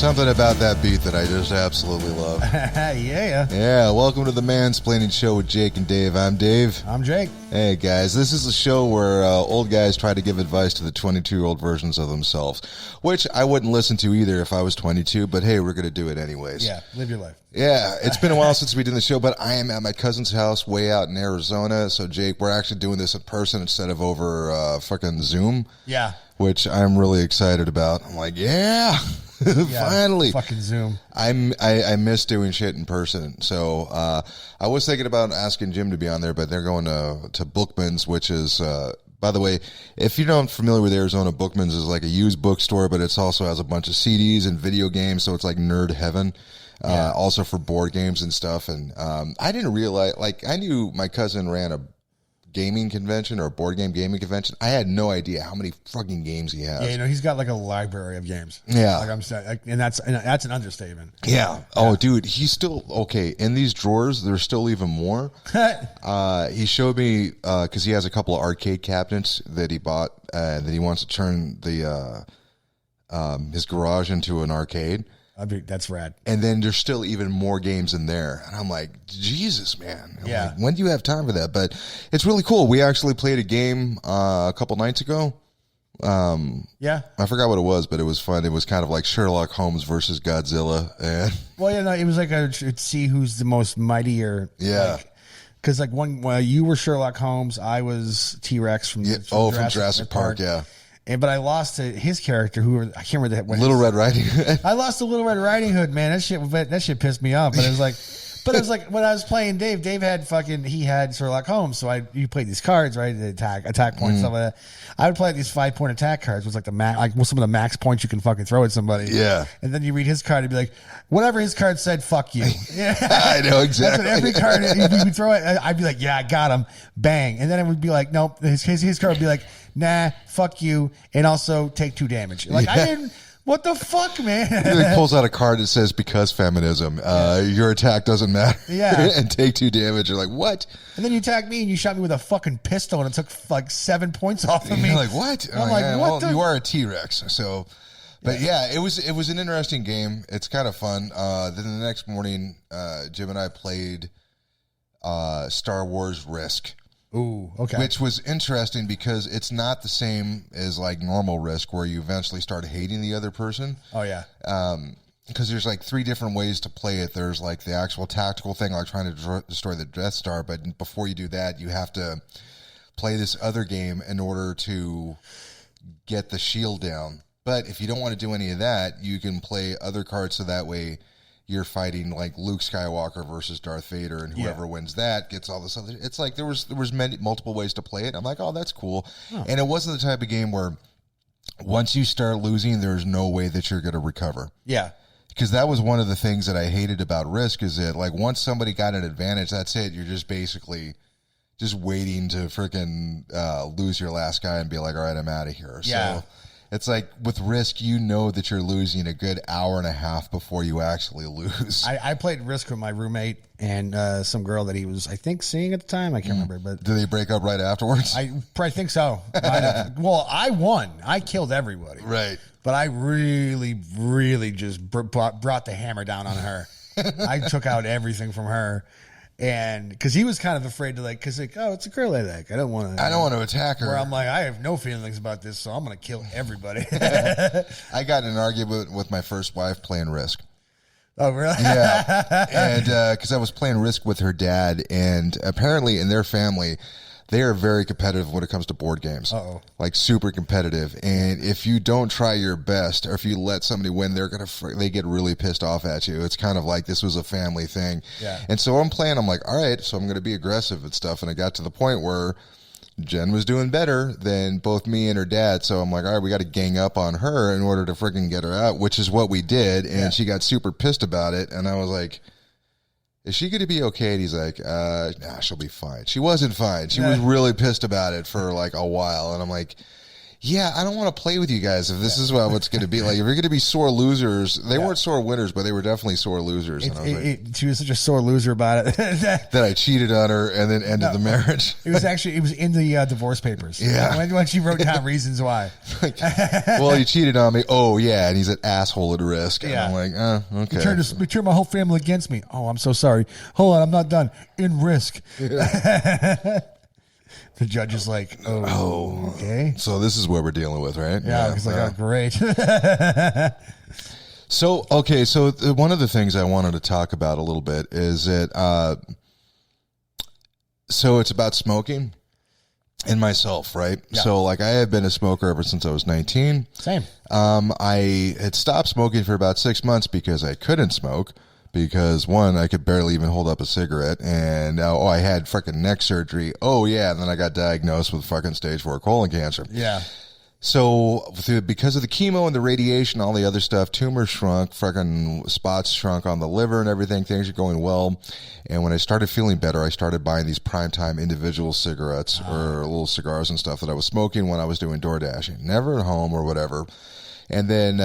something about that beat that I just absolutely love. Yeah. Yeah, welcome to the Mansplaining Show with Jake and Dave. I'm Dave. I'm Jake. Hey, guys, this is a show where old guys try to give advice to the 22-year-old versions of themselves, which I wouldn't listen to either if I was 22, but hey, we're going to do it anyways. Yeah, live your life. Yeah, it's been a while since we did the show, but I am at my cousin's house way out in Arizona. So, Jake, we're actually doing this in person instead of over fucking Zoom. Yeah. Which I'm really excited about. I'm like, yeah. Finally, fucking Zoom. I miss doing shit in person. So I was thinking about asking Jim to be on there, but they're going to Bookman's, which is by the way, if you're not familiar with Arizona, Bookman's is like a used bookstore, but it's also has a bunch of CDs and video games, so it's like nerd heaven. Also for board games and stuff. And I didn't realize, like, I knew my cousin ran a gaming convention or a board game gaming convention. I had no idea how many fucking games he has. Yeah, you know, he's got like a library of games. Yeah. Like I'm saying, and that's an understatement. Yeah. Oh, dude, he's still okay. In these drawers, there's still even more. He showed me because he has a couple of arcade cabinets that he bought that he wants to turn the his garage into an arcade. That's rad. And then there's still even more games in there. And I'm like, Jesus, man. I'm like, when do you have time for that? But it's really cool. We actually played a game a couple nights ago. Yeah. I forgot what it was, but it was fun. It was kind of like Sherlock Holmes versus Godzilla. And well, yeah, no, it was like see who's the most mightier. Yeah. Because like you were Sherlock Holmes, I was T-Rex from Jurassic Park. Yeah. But I lost to his character, I can't remember what Little Red Riding Hood. I lost to Little Red Riding Hood, man. That shit pissed me off. But it was like, when I was playing Dave had he had Sherlock Holmes. So you played these cards, right? The attack points, stuff like that. I would play these 5-point attack cards, which was like some of the max points you can fucking throw at somebody. Yeah. And then you read his card and be like, whatever his card said, fuck you. Yeah. I know exactly. That's what every card, if you throw it, I'd be like, yeah, I got him. Bang. And then it would be like, nope. His card would be like, nah, fuck you, and also take 2 damage. Like, I didn't. What the fuck, man? He pulls out a card that says, because feminism, your attack doesn't matter. Yeah. And take 2 damage. You're like, what? And then you attacked me and you shot me with a fucking pistol and it took like 7 points off of me. You're like, what? I'm like, what you are a T-Rex, so. But yeah, it was an interesting game. It's kind of fun. Then the next morning, Jim and I played Star Wars Risk. Ooh, okay. Which was interesting because it's not the same as like normal Risk where you eventually start hating the other person. Oh, yeah. Because there's like 3 different ways to play it. There's like the actual tactical thing, like trying to destroy the Death Star. But before you do that, you have to play this other game in order to get the shield down. But if you don't want to do any of that, you can play other cards so that way you're fighting like Luke Skywalker versus Darth Vader, and whoever wins that gets all this other. It's like there was multiple ways to play it. I'm like, oh, that's cool. Oh. And it wasn't the type of game where once you start losing, there's no way that you're going to recover. Yeah. Because that was one of the things that I hated about Risk is that like once somebody got an advantage, that's it. You're just basically just waiting to freaking lose your last guy and be like, all right, I'm out of here. Yeah. So it's like with Risk, you know that you're losing a good hour and a half before you actually lose. I played Risk with my roommate and some girl that he was, I think, seeing at the time. I can't remember. But did they break up right afterwards? I think so. Well, I won. I killed everybody. Right. But I really, really just brought the hammer down on her. I took out everything from her. And because he was kind of afraid to oh, it's a girl I like. I don't want to attack her. Where I'm like, I have no feelings about this, so I'm going to kill everybody. I got in an argument with my first wife playing Risk. Oh, really? Yeah. And because I was playing Risk with her dad, and apparently in their family, they are very competitive when it comes to board games. Uh-oh. Like super competitive. And if you don't try your best, or if you let somebody win, they get really pissed off at you. It's kind of like this was a family thing. Yeah. And so I'm playing, I'm like, all right, so I'm going to be aggressive and stuff. And I got to the point where Jen was doing better than both me and her dad. So I'm like, all right, we got to gang up on her in order to freaking get her out, which is what we did. And she got super pissed about it. And I was like, is she going to be okay? And he's like, nah, she'll be fine. She wasn't fine. She was really pissed about it for like a while. And I'm like, yeah, I don't want to play with you guys if this is what's going to be like. If you're going to be sore losers, they weren't sore winners, but they were definitely sore losers. And I was like, she was such a sore loser about it that I cheated on her and then ended the marriage. It was in the divorce papers. Yeah. When she wrote down reasons why. Well, you cheated on me. Oh, yeah. And he's an asshole at risk. And I'm like, okay. You turned my whole family against me. Oh, I'm so sorry. Hold on. I'm not done. In risk. Yeah. The judge is like, oh, okay. So this is what we're dealing with, right? Yeah. He's like, oh, great. So, okay. So one of the things I wanted to talk about a little bit is that, so it's about smoking and myself, right? Yeah. So like I have been a smoker ever since I was 19. Same. I had stopped smoking for about 6 months because I couldn't smoke. Because one, I could barely even hold up a cigarette, and I had freaking neck surgery. Oh yeah, and then I got diagnosed with fucking stage 4 colon cancer. Yeah. So because of the chemo and the radiation, all the other stuff, tumors shrunk, freaking spots shrunk on the liver and everything. Things are going well. And when I started feeling better, I started buying these primetime individual cigarettes or little cigars and stuff that I was smoking when I was doing door dashing. Never at home or whatever. And then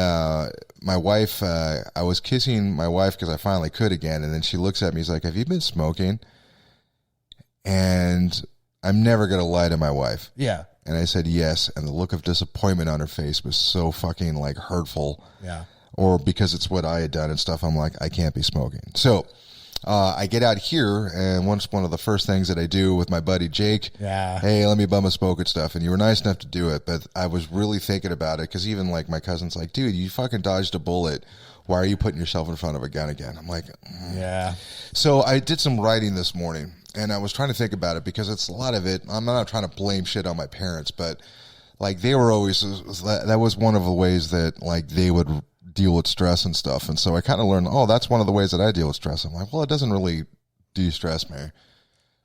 my wife, I was kissing my wife because I finally could again. And then she looks at me, she's like, have you been smoking? And I'm never going to lie to my wife. Yeah. And I said, yes. And the look of disappointment on her face was so fucking like hurtful. Yeah. Or because it's what I had done and stuff, I'm like, I can't be smoking. So I get out here, and one of the first things that I do with my buddy Jake, hey, let me bum a smoke and stuff. And you were nice enough to do it, but I was really thinking about it because even like my cousin's like, dude, you fucking dodged a bullet. Why are you putting yourself in front of a gun again? I'm like, yeah. So I did some writing this morning, and I was trying to think about it because it's a lot of it. I'm not trying to blame shit on my parents, but like they were always, that was one of the ways that like they would deal with stress and stuff. And so I kind of learned, that's one of the ways that I deal with stress. I'm like, well, it doesn't really de-stress me.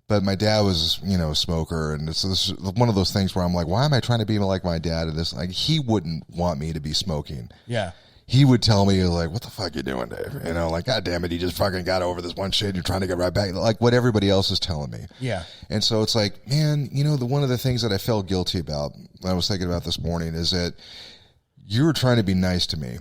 But my dad was, a smoker, and this is one of those things where I'm like, why am I trying to be like my dad in this? Like, he wouldn't want me to be smoking. Yeah. He would tell me, like, what the fuck you doing, Dave? Like, God damn it, you just fucking got over this one shit. You're trying to get right back. Like what everybody else is telling me. Yeah. And so it's like, man, one of the things that I felt guilty about, I was thinking about this morning, is that you were trying to be nice to me.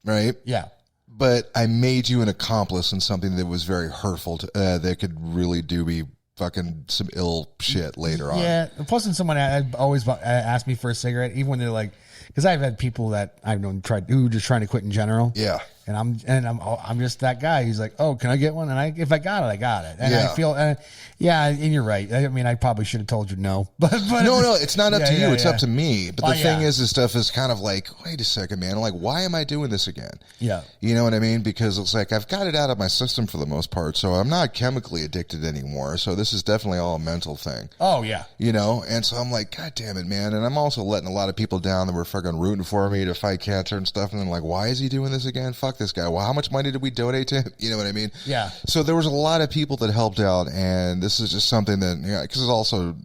Right? Yeah. But I made you an accomplice in something that was very hurtful to, that could really do me fucking some ill shit later on. Yeah. Plus, when someone always asked me for a cigarette, even when they're like, because I've had people that I've known who just trying to quit in general. Yeah. And I'm just that guy. He's like, oh, can I get one? And if I got it, I got it. And yeah. I feel, and you're right. I mean, I probably should have told you no, but no, it's not up to you. It's up to me. But the thing is, this stuff is kind of like, wait a second, man. I'm like, why am I doing this again? Yeah. You know what I mean? Because it's like, I've got it out of my system for the most part. So I'm not chemically addicted anymore. So this is definitely all a mental thing. Oh yeah. And so I'm like, God damn it, man. And I'm also letting a lot of people down that were fucking rooting for me to fight cancer and stuff. And I'm like, why is he doing this again? Fuck this guy. Well, how much money did we donate to him? You know what I mean? Yeah. So there was a lot of people that helped out, and this is just something that, because it's also,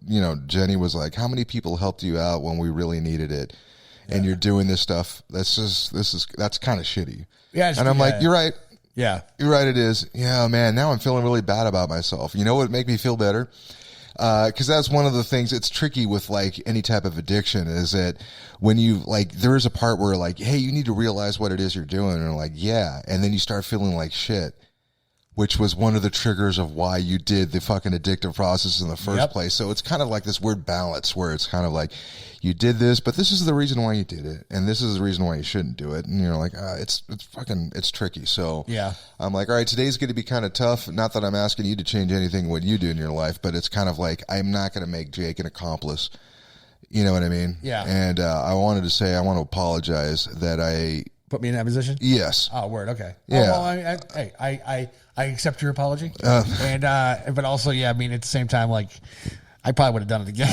Jenny was like, how many people helped you out when we really needed it? And you're doing this stuff. That's kind of shitty. Yeah. And I'm like, you're right. Yeah. You're right. It is. Yeah, man. Now I'm feeling really bad about myself. You know what would make me feel better? Because that's one of the things it's tricky with like any type of addiction, is that when you like, there is a part where like, hey, you need to realize what it is you're doing, and like, yeah, and then you start feeling like shit, which was one of the triggers of why you did the fucking addictive process in the first place. So it's kind of like this weird balance where it's kind of like, you did this, but this is the reason why you did it, and this is the reason why you shouldn't do it. And you're like, it's tricky. So yeah, I'm like, all right, today's going to be kind of tough. Not that I'm asking you to change anything what you do in your life, but it's kind of like, I'm not going to make Jake an accomplice. You know what I mean? Yeah. And I wanted to say, I want to apologize that I put me in that position. Yes. Oh, word. Okay. Yeah. Oh, well, I accept your apology, and but also, yeah, I mean, at the same time, like, I probably would have done it again.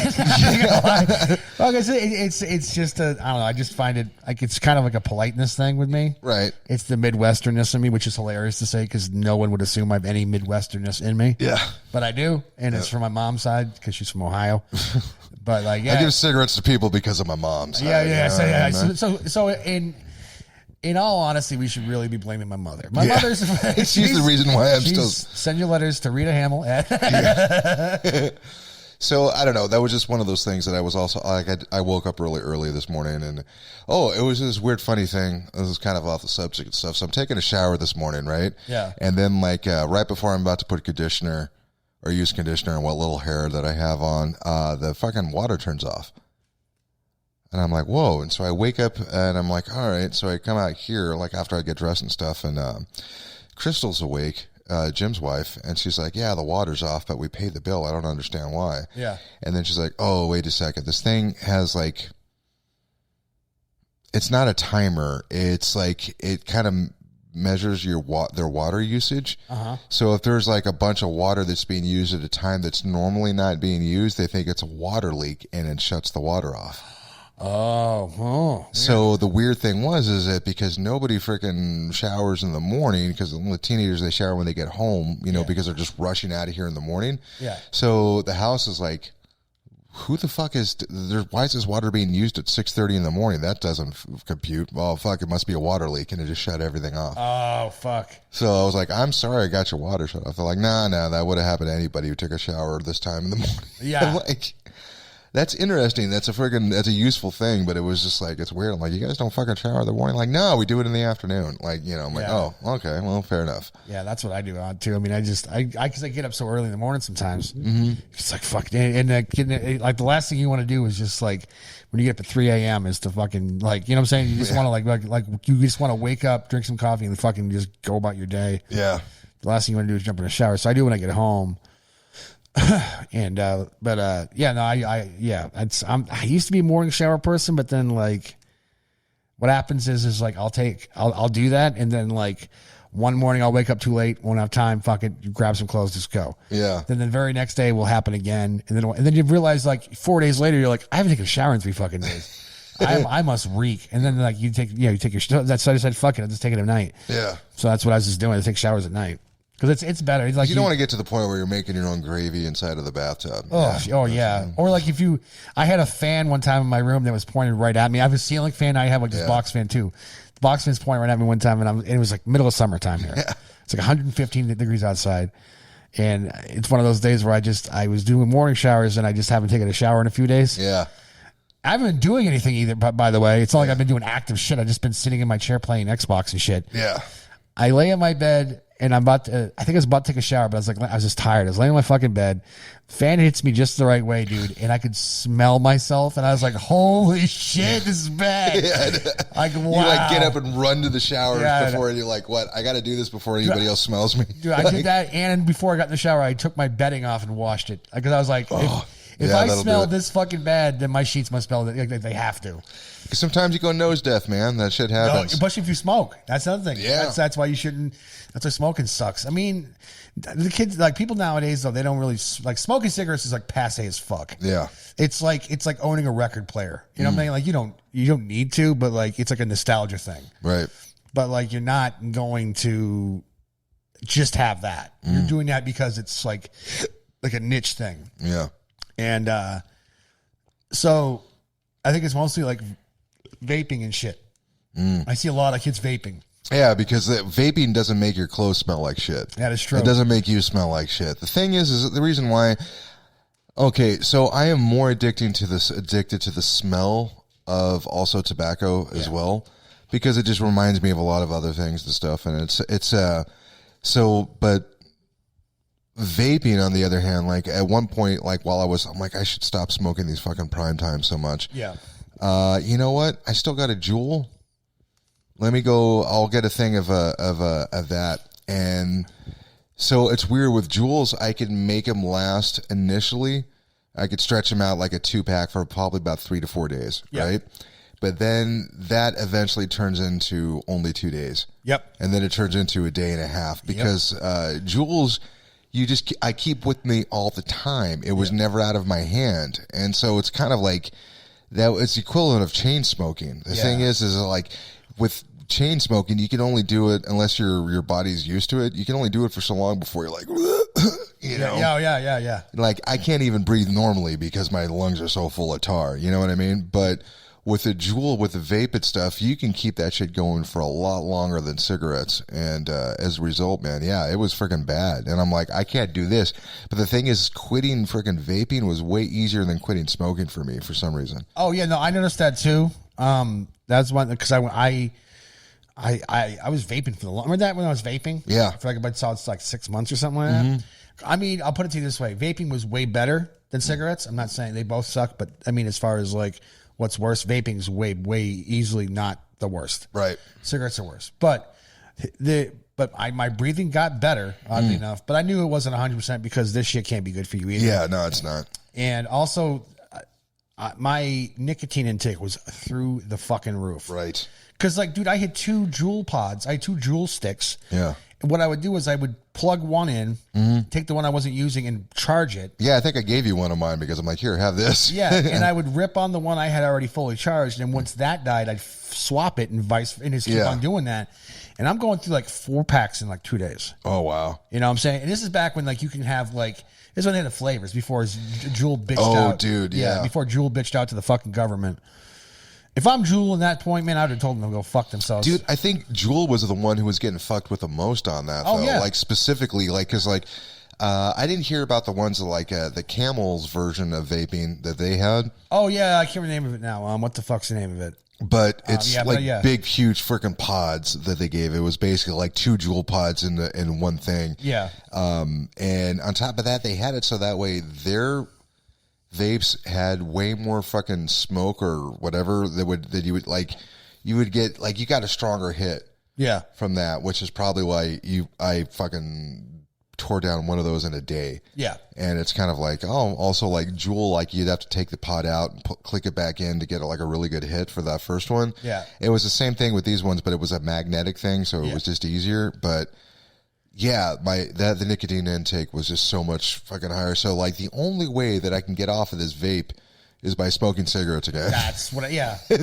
Like I said, it's just I don't know. I just find it like it's kind of like a politeness thing with me. Right. It's the Midwesternness in me, which is hilarious to say because no one would assume I have any Midwesternness in me. Yeah. But I do, and it's from my mom's side because she's from Ohio. But like, yeah, I give cigarettes to people because of my mom's side. Yeah. So in all honesty, we should really be blaming my mother. My mother's she's the reason why I'm still send your letters to Rita Hamill. So I don't know. That was just one of those things that I was also like. I woke up really early this morning, and it was this weird, funny thing. This is kind of off the subject and stuff. So I'm taking a shower this morning, right? Yeah. And then right before I'm about to put conditioner or use conditioner on what little hair that I have on, the fucking water turns off. And I'm like, whoa. And so I wake up and I'm like, all right. So I come out here like after I get dressed and stuff, and Crystal's awake. Jim's wife, and she's like, yeah, the water's off, but we paid the bill. I don't understand why. Yeah. And then she's like, oh, wait a second. This thing has like, it's not a timer. It's like, it kind of measures their water usage. Uh-huh. So if there's like a bunch of water that's being used at a time that's normally not being used, they think it's a water leak, and it shuts the water off. Oh. So the weird thing is that because nobody freaking showers in the morning, because the teenagers, they shower when they get home, because they're just rushing out of here in the morning. Yeah. So the house is like, who the fuck why is this water being used at 6:30 in the morning? That doesn't compute. Well, fuck, it must be a water leak, and it just shut everything off. Oh, fuck. So I was like, I'm sorry I got your water shut off. They're like, nah, that would have happened to anybody who took a shower this time in the morning. Yeah. Like, that's interesting. That's a useful thing, but it was just like, it's weird. I'm like, you guys don't fucking shower in the morning? Like, no, we do it in the afternoon. Like, I'm like, oh, okay, well, fair enough. Yeah, that's what I do too. I mean, because I get up so early in the morning sometimes. Mm-hmm. It's like, fuck. And like the last thing you want to do is just like, when you get up at 3 a.m. is to fucking like, you know what I'm saying? You just want to like you just want to wake up, drink some coffee, and fucking just go about your day. Yeah. The last thing you want to do is jump in a shower. So I do when I get home. And I used to be a morning shower person, but then like what happens is like I'll do that, and then like one morning I'll wake up too late, won't have time, fucking grab some clothes, just go. Yeah. Then the very next day will happen again, and then you realize like 4 days later you're like, I haven't taken a shower in 3 fucking days. I must reek. And then like you take your that's so I said fuck it, I'll just take it at night. Yeah. So that's what I was just doing. I take showers at night. Because it's better. It's like you don't want to get to the point where you're making your own gravy inside of the bathtub. Oh yeah. Or like I had a fan one time in my room that was pointed right at me. I have a ceiling fan. I have like this box fan too. The box fan's pointing right at me one time, and it was like middle of summertime here. Yeah. It's like 115 degrees outside, and it's one of those days where I was doing morning showers, and I just haven't taken a shower in a few days. Yeah. I haven't been doing anything either. By the way, it's not like I've been doing active shit. I've just been sitting in my chair playing Xbox and shit. Yeah. I lay in my bed. And I think I was about to take a shower, but I was just tired. I was laying in my fucking bed. Fan hits me just the right way, dude. And I could smell myself. And I was like, holy shit, this is bad. Yeah. Like, wow. You like get up and run to the shower before, and you're like, what? I got to do this before anybody else smells me. Dude, I did that. And before I got in the shower, I took my bedding off and washed it. Because I was like, if I smell this fucking bad, then my sheets must smell it. They have to. Because sometimes you go nose deaf, man. That shit happens. No, especially if you smoke. That's another thing. Yeah. That's why you shouldn't. That's why smoking sucks. I mean, the kids, like people nowadays, though, they don't really like smoking cigarettes is like passe as fuck. Yeah. It's like owning a record player. You know what I mean? Like you don't need to, but like it's like a nostalgia thing. Right. But like you're not going to just have that. You're doing that because it's like a niche thing. Yeah. And so I think it's mostly like vaping and shit. I see a lot of kids vaping. Yeah, because vaping doesn't make your clothes smell like shit. That is true. It doesn't make you smell like shit. The thing is the reason why. Okay, so I am more addicted to the smell of also tobacco as well, because it just reminds me of a lot of other things and stuff, and but vaping on the other hand, like at one point, like while I'm like, I should stop smoking these fucking prime time so much. Yeah. You know what? I still got a Juul. Let me go. I'll get a thing of that. And so it's weird with Juuls. I can make them last initially. I could stretch them out like a 2-pack for probably about 3 to 4 days. Yeah. Right. But then that eventually turns into only 2 days. Yep. And then it turns into a day and a half because Juuls, I keep with me all the time. It was never out of my hand. And so it's kind of like that. It's the equivalent of chain smoking. The thing is like with chain smoking, you can only do it unless your body's used to it. You can only do it for so long before you're like, you know? Yeah. Like I can't even breathe normally because my lungs are so full of tar. You know what I mean? But with the Juul, with the vapid stuff, you can keep that shit going for a lot longer than cigarettes. And as a result, man, yeah, it was freaking bad. And I'm like, I can't do this. But the thing is, quitting freaking vaping was way easier than quitting smoking for me for some reason. Oh yeah, no, I noticed that too. That's one because I was vaping for the long. Remember that when I was vaping? Yeah, I feel like I saw it's like 6 months or something like that. I mean, I'll put it to you this way: vaping was way better than cigarettes. I'm not saying they both suck, but I mean, as far as like what's worse, vaping is way easily not the worst. Right. Cigarettes are worse, but my breathing got better, oddly enough. But I knew it wasn't 100% because this shit can't be good for you either. Yeah, no, it's not. And also, my nicotine intake was through the fucking roof. Right. Because, like, dude, I had 2 Juul pods. I had 2 Juul sticks. Yeah. And what I would do is I would plug one in, take the one I wasn't using, and charge it. Yeah, I think I gave you one of mine because I'm like, here, have this. Yeah, and I would rip on the one I had already fully charged, and once that died, I'd swap it and just keep on doing that. And I'm going through like 4 packs in like 2 days. Oh, wow. You know what I'm saying? And this is back when like you can have like, this is when they had the flavors before Juul bitched out. Oh, dude, yeah. Before Juul bitched out to the fucking government. If I'm Juul in that point, man, I would have told them to go fuck themselves. Dude, I think Juul was the one who was getting fucked with the most on that, though. Yeah. Like, specifically, like, because, like, I didn't hear about the ones that, like, the Camel's version of vaping that they had. Oh, yeah, I can't remember the name of it now. What the fuck's the name of it? But it's big, huge freaking pods that they gave. It was basically like 2 Juul pods in one thing. Yeah. And on top of that, they had it so that way their vapes had way more fucking smoke or whatever you would get like you got a stronger hit. Yeah. From that, which is probably why I fucking tore down one of those in a day. Yeah. And it's kind of like, also like Juul, like you'd have to take the pod out and click it back in to get like a really good hit for that first one. Yeah. It was the same thing with these ones, but it was a magnetic thing, so it was just easier. But yeah, the nicotine intake was just so much fucking higher. So like the only way that I can get off of this vape is by smoking cigarettes again. That's what, yeah. And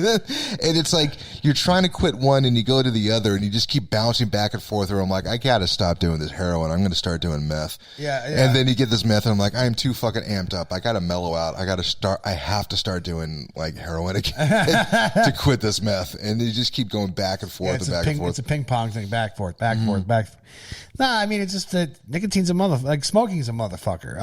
it's like you're trying to quit one and you go to the other and you just keep bouncing back and forth. Or I'm like, I got to stop doing this heroin. I'm going to start doing meth. Yeah. And then you get this meth and I'm like, I'm too fucking amped up. I got to mellow out. I have to start doing like heroin again to quit this meth. And you just keep going back and forth and back and forth. It's a ping pong thing. Back, forth, back, forth, back. Nah, I mean, it's just that nicotine's a like smoking is a motherfucker.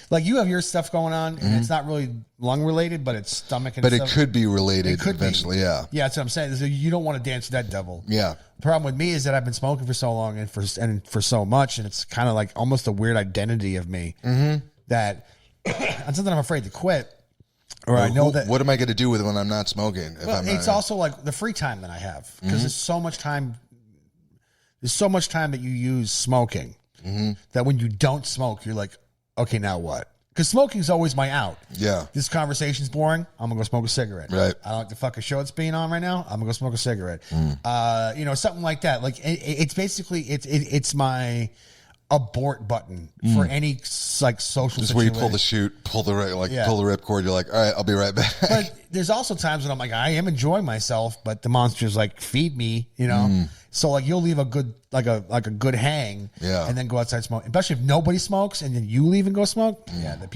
Like you have your stuff going on and it's not really lung related, but it's stomach and stuff. But it could be related eventually, yeah. Yeah, that's what I'm saying. So you don't want to dance with that devil. Yeah. The problem with me is that I've been smoking for so long and for so much, and it's kind of like almost a weird identity of me that I'm something I'm afraid to quit. Or I know that. What am I going to do with it when I'm not smoking? It's also like the free time that I have because there's so much time. There's so much time that you use smoking that when you don't smoke, you're like, okay, now what? Because smoking is always my out. Yeah. This conversation's boring. I'm going to go smoke a cigarette. Right. I don't like the fucking show that's being on right now. I'm going to go smoke a cigarette. Something like that. Like it's basically, it's my abort button for any like social just situation. where you pull the chute, pull the ripcord. You're like, all right, I'll be right back. But there's also times when I'm like, I am enjoying myself, but the monsters like feed me, you know. So like you'll leave a good a good hang, and then go outside smoke. Especially if nobody smokes, and then you leave and go smoke. Yeah, the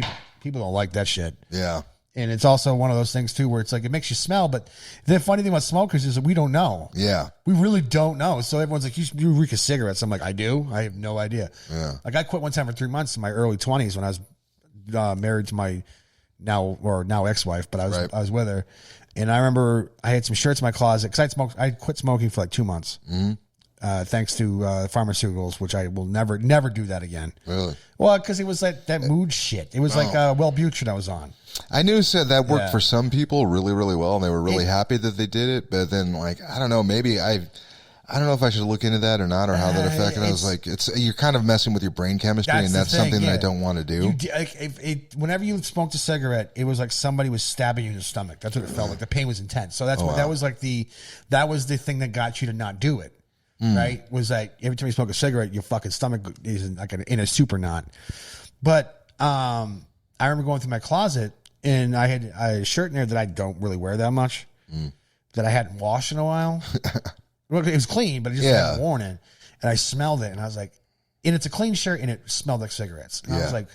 people don't like that shit. Yeah. And it's also one of those things too where it's like it makes you smell, but the funny thing about smokers is that we don't know. Yeah. We really don't know. So everyone's like, you reek of cigarettes. I'm like, I do? I have no idea. Yeah. Like I quit one time for 3 months in my early 20s when I was married to my now ex-wife, but I was with her. And I remember I had some shirts in my closet because I quit smoking for like 2 months. Thanks to pharmaceuticals, which I will never do that again. Really? Well, because it was that mood shit. It was like Wellbutrin I was on. I knew that worked for some people really, really well, and they were really happy that they did it. But then, like, I don't know, maybe I don't know if I should look into that or not, or how that affected. I was like, you're kind of messing with your brain chemistry, and that's something that I don't want to do. Whenever you smoked a cigarette, it was like somebody was stabbing you in the stomach. That's what it felt like. The pain was intense. So that was the thing that got you to not do it. Right? Was that every time you smoke a cigarette, your fucking stomach is in a super knot. But I remember going through my closet and I had a shirt in there that I don't really wear that much, that I hadn't washed in a while. It was clean, but I just hadn't worn it. And I smelled it and I was like, and it's a clean shirt and it smelled like cigarettes. And I was like,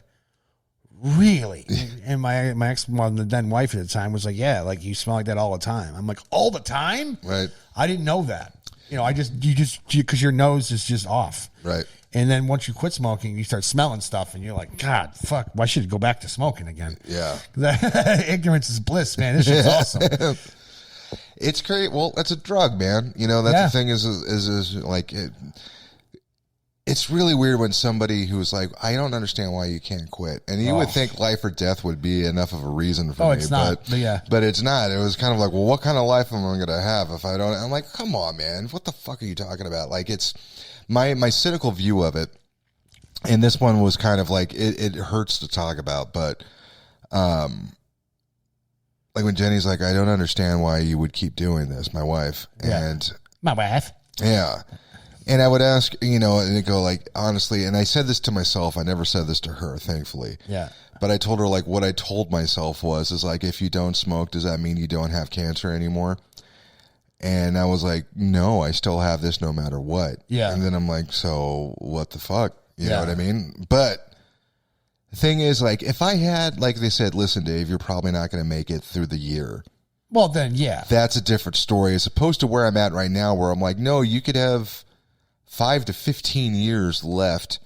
really? And my ex, well, the then wife at the time was like, yeah, like you smell like that all the time. I'm like, all the time? Right. I didn't know that. You know, because your nose is just off. Right. And then once you quit smoking, you start smelling stuff, and you're like, God, fuck, why should I go back to smoking again? Yeah. Ignorance is bliss, man. This shit's awesome. It's great. Well, that's a drug, man. You know, that's the thing is like, it's really weird when somebody who's like, I don't understand why you can't quit. And you would think life or death would be enough of a reason for me. It's not. But it's not. It was kind of like, well, what kind of life am I going to have if I don't? I'm like, come on, man. What the fuck are you talking about? Like, it's my cynical view of it. And this one was kind of like, it hurts to talk about, but, like when Jenny's like, I don't understand why you would keep doing this, my wife. And my wife. Yeah. And I would ask, you know, and it go like, honestly, and I said this to myself. I never said this to her, thankfully. Yeah. But I told her, like, what I told myself is like, if you don't smoke, does that mean you don't have cancer anymore? And I was like, no, I still have this no matter what. Yeah. And then I'm like, so what the fuck? You know what I mean? But the thing is, like, if I had, like they said, listen, Dave, you're probably not going to make it through the year. Well, then, yeah. That's a different story as opposed to where I'm at right now, where I'm like, no, you could have 5 to 15 years left.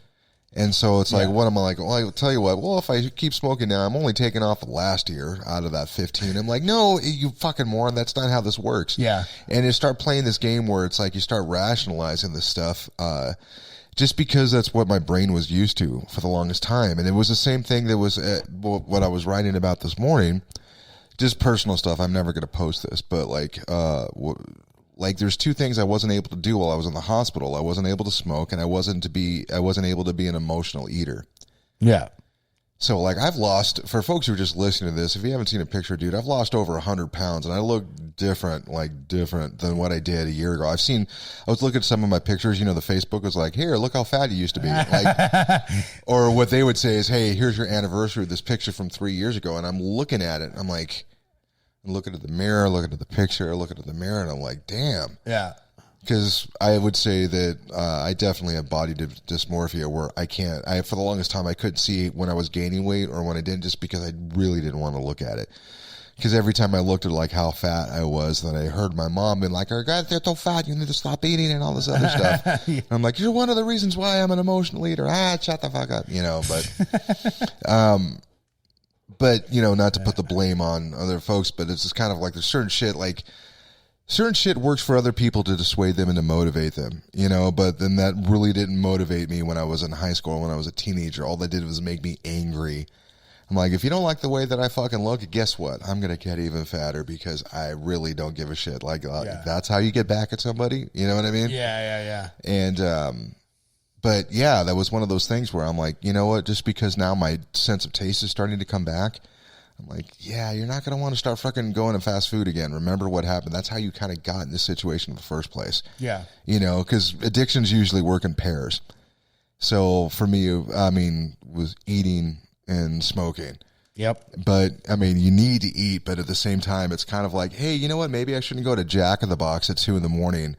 And so it's like, what am I like? Well, I'll tell you what, well, if I keep smoking now, I'm only taking off last year out of that 15. I'm like, no, you fucking moron. That's not how this works. Yeah. And you start playing this game where it's like you start rationalizing this stuff, just because that's what my brain was used to for the longest time. And it was the same thing that was what I was writing about this morning, just personal stuff. I'm never going to post this, but like there's two things I wasn't able to do while I was in the hospital. I wasn't able to smoke, and I wasn't able to be an emotional eater. Yeah. So, like, I've lost, for folks who are just listening to this, if you haven't seen a picture, dude, I've lost over 100 pounds, and I look different than what I did a year ago. I was looking at some of my pictures, you know, the Facebook was like, here, look how fat you used to be. Like, or what they would say is, hey, here's your anniversary of this picture from 3 years ago, and I'm looking at it, I'm like, looking at the mirror, looking at the picture, looking at the mirror, and I'm like, damn. Yeah. Because I would say that I definitely have body dysmorphia where for the longest time, I couldn't see when I was gaining weight or when I didn't, just because I really didn't want to look at it. Because every time I looked at like how fat I was, then I heard my mom being like, "Oh God, they're so fat, you need to stop eating," and all this other stuff. Yeah. I'm like, "You're one of the reasons why I'm an emotional eater." Shut the fuck up, you know. But you know, not to put the blame on other folks, but it's just kind of like there's certain shit works for other people to dissuade them and to motivate them, you know, but then that really didn't motivate me when I was in high school, when I was a teenager. All that did was make me angry. I'm like, if you don't like the way that I fucking look, guess what? I'm going to get even fatter because I really don't give a shit. Like, that's how you get back at somebody. You know what I mean? Yeah. And, but yeah, that was one of those things where I'm like, you know what? Just because now my sense of taste is starting to come back, I'm like, yeah, you're not going to want to start fucking going to fast food again. Remember what happened. That's how you kind of got in this situation in the first place. Yeah. You know, because addictions usually work in pairs. So for me, I mean, was eating and smoking. Yep. But, I mean, you need to eat, but at the same time, it's kind of like, hey, you know what? Maybe I shouldn't go to Jack in the Box at 2 a.m.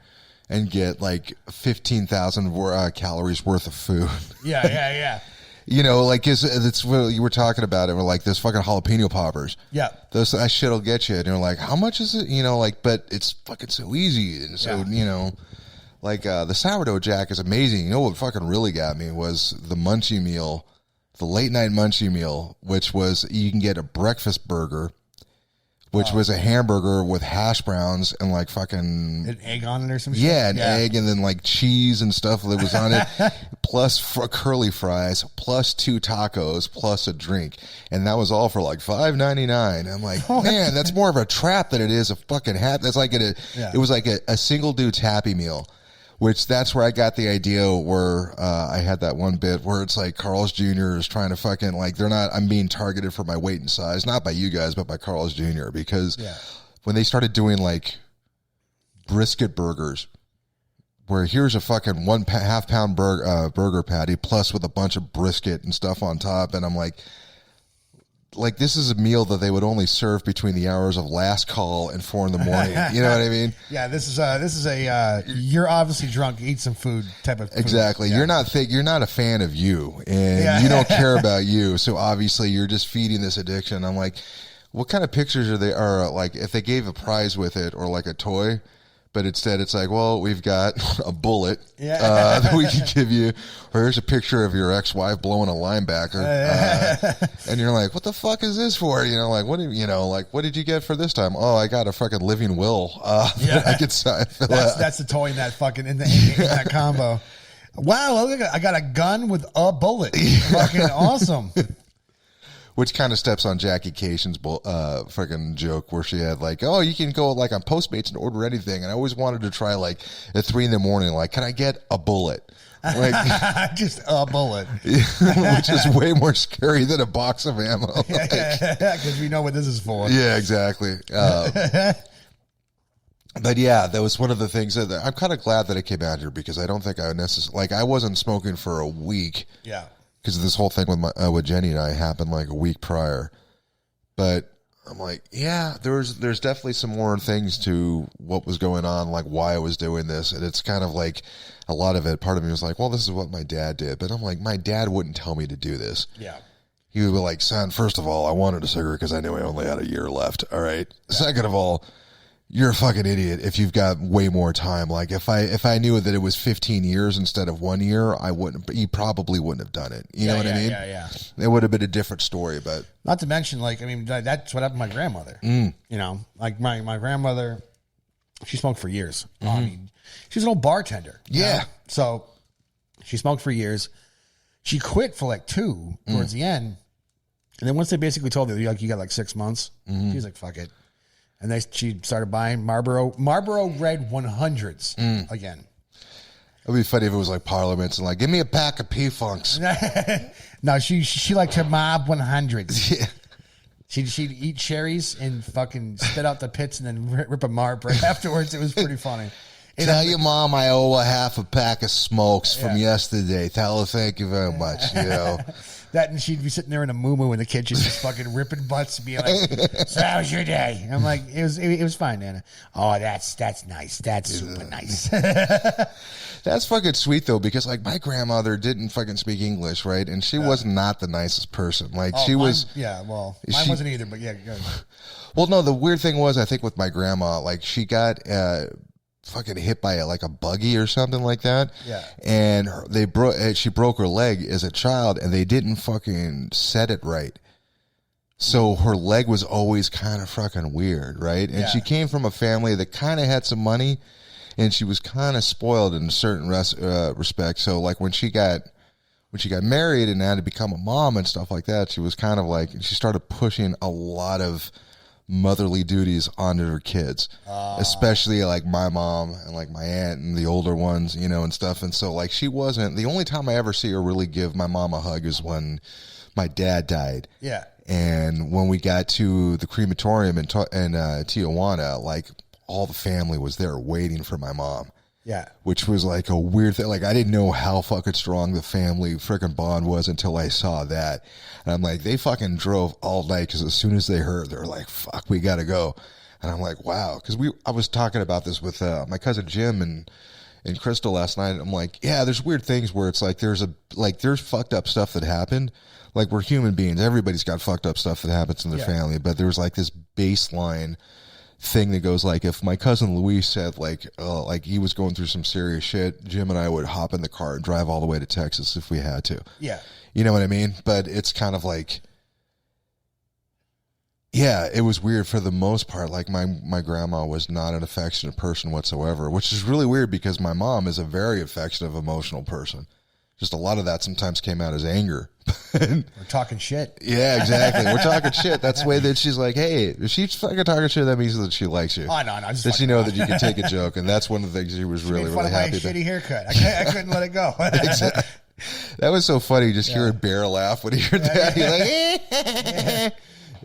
and get like 15,000 calories worth of food. Yeah. You know, like, it's what you were talking about. It were like those fucking jalapeno poppers. Yeah. That shit will get you. And you're like, how much is it? You know, like, but it's fucking so easy. And so, you know, like, the sourdough jack is amazing. You know what fucking really got me was the munchie meal, the late night munchie meal, which was, you can get a breakfast burger, which was a hamburger with hash browns and like fucking an egg on it or some shit. Yeah, an egg and then like cheese and stuff that was on it, plus curly fries, plus 2 tacos, plus a drink, and that was all for like $5.99. I'm like, man, that's more of a trap than it is a fucking happy. That's like it was like a single dude's Happy Meal. Which that's where I got the idea where I had that one bit where it's like Carl's Jr. is trying to fucking like I'm being targeted for my weight and size, not by you guys, but by Carl's Jr. Because when they started doing like brisket burgers, where here's a fucking half-pound burger patty plus with a bunch of brisket and stuff on top, and I'm like, like this is a meal that they would only serve between the hours of last call and 4 a.m. You know what I mean? Yeah, this is a you're obviously drunk, eat some food type of food. Exactly. Yeah. You're not a fan of you, and you don't care about you. So obviously you're just feeding this addiction. I'm like, what kind of pictures are like if they gave a prize with it or like a toy? But instead, it's like, well, we've got a bullet that we can give you. Or here's a picture of your ex-wife blowing a linebacker. And you're like, what the fuck is this for? You know, like, what did you get for this time? Oh, I got a fucking living will. I could sign. That's the toy in that fucking, in that combo. Wow, look, I got a gun with a bullet. Fucking awesome. Which kind of steps on Jackie Cation's freaking joke where she had like, oh, you can go like on Postmates and order anything. And I always wanted to try like at 3 a.m, like, can I get a bullet? Like, just a bullet. Which is way more scary than a box of ammo. Because we know what this is for. Yeah, exactly. But yeah, that was one of the things that I'm kind of glad that it came out here because I don't think I necessarily, like I wasn't smoking for a week. Yeah. Because this whole thing with Jenny and I happened like a week prior, but I'm like, yeah, there's definitely some more things to what was going on, like why I was doing this, and it's kind of like a lot of it. Part of me was like, well, this is what my dad did, but I'm like, my dad wouldn't tell me to do this. Yeah, he would be like, son, first of all, I wanted a cigarette because I knew I only had a year left. All right. Yeah. Second of all, you're a fucking idiot if you've got way more time. Like if I knew that it was 15 years instead of 1 year, I wouldn't. He probably wouldn't have done it. You know what I mean? Yeah. It would have been a different story, but not to mention, like, I mean, that's what happened to my grandmother. You know, like my grandmother, she smoked for years. I mean, she was an old bartender. Yeah. Know? So she smoked for years. She quit for like 2 towards the end, and then once they basically told her, like, you got like 6 months, she was like, fuck it. And she started buying Marlboro Red 100s again. It'd be funny if it was like Parliaments and like, give me a pack of P-Funks. No, she liked her Mob 100s. Yeah. She'd eat cherries and fucking spit out the pits and then rip a Marb right afterwards. It was pretty funny. Tell your mom I owe her half a pack of smokes from yesterday. Tell her thank you very much. You know. That, and she'd be sitting there in a moo-moo in the kitchen just fucking ripping butts and being like, so how was your day? And I'm like, it was fine, Nana. Oh, that's nice. That's super nice. That's fucking sweet, though, because, like, my grandmother didn't fucking speak English, right? And she was not the nicest person. Like, she was... Yeah, well, mine wasn't either, but yeah. Go ahead. Well, no, the weird thing was, I think with my grandma, like, she got... fucking hit by like a buggy or something like that. Yeah. And she broke her leg as a child and they didn't fucking set it right. So her leg was always kind of fucking weird, right? And she came from a family that kind of had some money and she was kind of spoiled in a certain respect. So like when she got married and had to become a mom and stuff like that, she was kind of like, she started pushing a lot of motherly duties onto her kids, especially like my mom and like my aunt and the older ones, you know, and stuff. And so like she wasn't, the only time I ever see her really give my mom a hug is when my dad died. Yeah. And when we got to the crematorium in Tijuana, like all the family was there waiting for my mom. Yeah. Which was like a weird thing. Like I didn't know how fucking strong the family freaking bond was until I saw that. And I'm like, they fucking drove all night because as soon as they heard, they're like, fuck, we got to go. And I'm like, wow. Because I was talking about this with my cousin Jim and Crystal last night. I'm like, yeah, there's weird things where it's like there's fucked up stuff that happened. Like we're human beings. Everybody's got fucked up stuff that happens in their family. But there's like this baseline thing that goes like, if my cousin Luis said like he was going through some serious shit, Jim and I would hop in the car and drive all the way to Texas if we had to. Yeah. You know what I mean? But it's kind of like, yeah, it was weird for the most part. Like my grandma was not an affectionate person whatsoever, which is really weird because my mom is a very affectionate, emotional person. Just a lot of that sometimes came out as anger. We're talking shit. Yeah, exactly. We're talking shit. That's the way that she's like, hey, if she's fucking talking shit, that means that she likes you. Oh, no. Does she know that you can take a joke? And that's one of the things she was really, really happy about. Shitty haircut. I couldn't let it go. Exactly. That was so funny, just hearing Bear laugh when he heard that. He's like,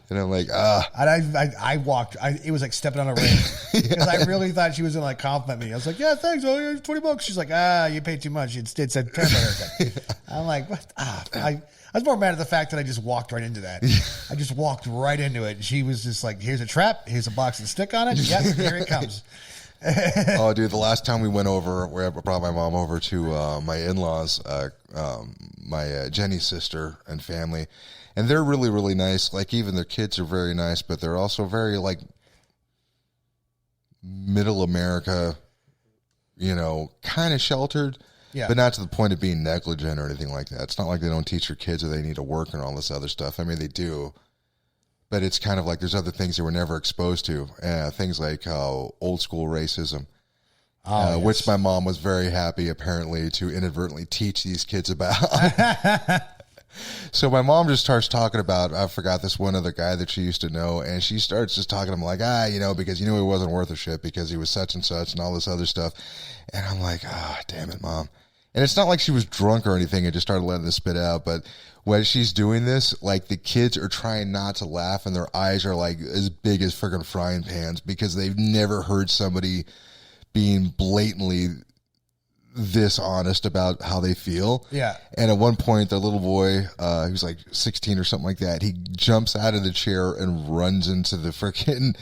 and I'm like, I walked. It was like stepping on a ring because I really thought she was gonna like compliment me. I was like, yeah, thanks. Oh, $20. She's like, you paid too much. It's a terrible haircut. I'm like, what? I was more mad at the fact that I just walked right into that. I just walked right into it. And she was just like, here's a trap. Here's a box and stick on it. Yep, here it comes. Oh, dude, the last time we went over, we brought my mom over to my in-laws, my Jenny's sister and family, and they're really, really nice. Like, even their kids are very nice, but they're also very, like, middle America, you know, kind of sheltered, but not to the point of being negligent or anything like that. It's not like they don't teach their kids or they need to work and all this other stuff. I mean, they do. But it's kind of like there's other things they were never exposed to. Things like old school racism, yes. Which my mom was very happy, apparently, to inadvertently teach these kids about. So my mom just starts talking about, I forgot this one other guy that she used to know, and she starts just talking to him like, you know, because you knew he wasn't worth a shit because he was such and such and all this other stuff. And I'm like, damn it, Mom. And it's not like she was drunk or anything and just started letting this spit out, but when she's doing this, like, the kids are trying not to laugh and their eyes are like as big as freaking frying pans because they've never heard somebody being blatantly this honest about how they feel. Yeah. And at one point, the little boy, he was like 16 or something like that, he jumps out of the chair and runs into the freaking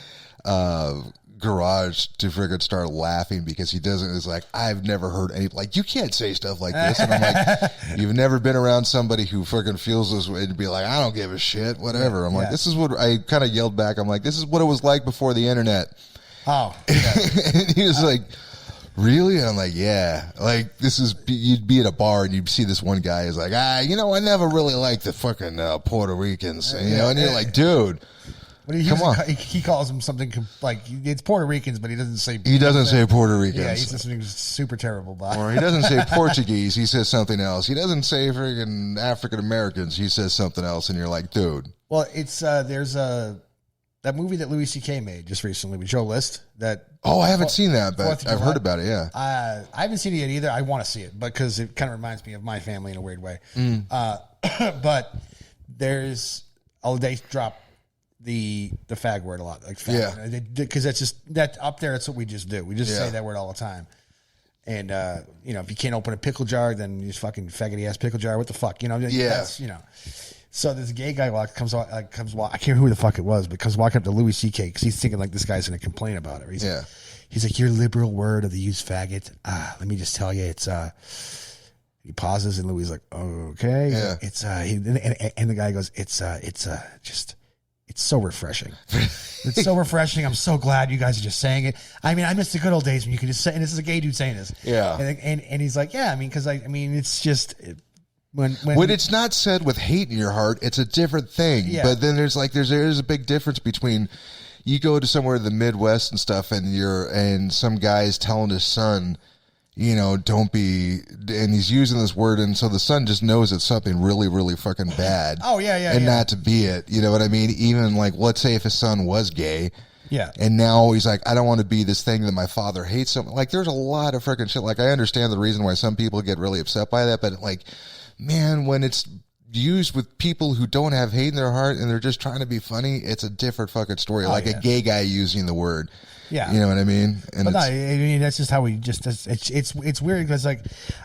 garage to friggin' start laughing because he doesn't, is like, I've never heard any, like, you can't say stuff like this. And I'm like, you've never been around somebody who friggin' feels this way and be like, I don't give a shit, whatever. I'm like, this is what I kind of yelled back. I'm like, this is what it was like before the internet. Oh, yeah. And he was like, really? And I'm like, yeah. Like, this is, you'd be at a bar and you'd see this one guy is like, you know, I never really liked the fucking Puerto Ricans. And, you know, and you're like, dude. But come on. He calls them something like, it's Puerto Ricans, but he doesn't say. He doesn't say Puerto Ricans. Yeah, he says something super terrible. Or he doesn't say Portuguese. He says something else. He doesn't say freaking African Americans. He says something else, and you're like, dude. Well, it's there's that movie that Louis C.K. made just recently with Joe List. That I haven't seen that, but I've heard about it. Yeah, I haven't seen it yet either. I want to see it because it kind of reminds me of my family in a weird way. But they drop the fag word a lot, like fag, because that's just that up there. That's what we just do. We just say that word all the time. And you know, if you can't open a pickle jar, then you just fucking faggoty ass pickle jar. What the fuck, you know? That's, you know. So this gay guy comes walk. I can't remember who the fuck it was, but comes walking up to Louis C.K. because he's thinking like this guy's going to complain about it. He's like, your liberal word of the use faggot. Let me just tell you, it's He pauses and Louis is like, okay. Yeah. And the guy goes, it's so refreshing. It's so refreshing. I'm so glad you guys are just saying it. I mean, I miss the good old days when you could just say, and this is a gay dude saying this. Yeah. And he's like, yeah, I mean, because it's just when it's not said with hate in your heart, it's a different thing. Yeah. But then there's a big difference between you go to somewhere in the Midwest and stuff, and some guy's telling his son, you know, don't be, and he's using this word, and so the son just knows it's something really, really fucking bad. Oh, yeah. And not to be it, you know what I mean? Even like, let's say if his son was gay, yeah, and now he's like, I don't want to be this thing that my father hates. Something like, there's a lot of freaking shit. Like, I understand the reason why some people get really upset by that, but like, man, when it's used with people who don't have hate in their heart and they're just trying to be funny, it's a different fucking story. A gay guy using the word. Yeah, you know what I mean. And but no, I mean that's just how we just. It's weird because like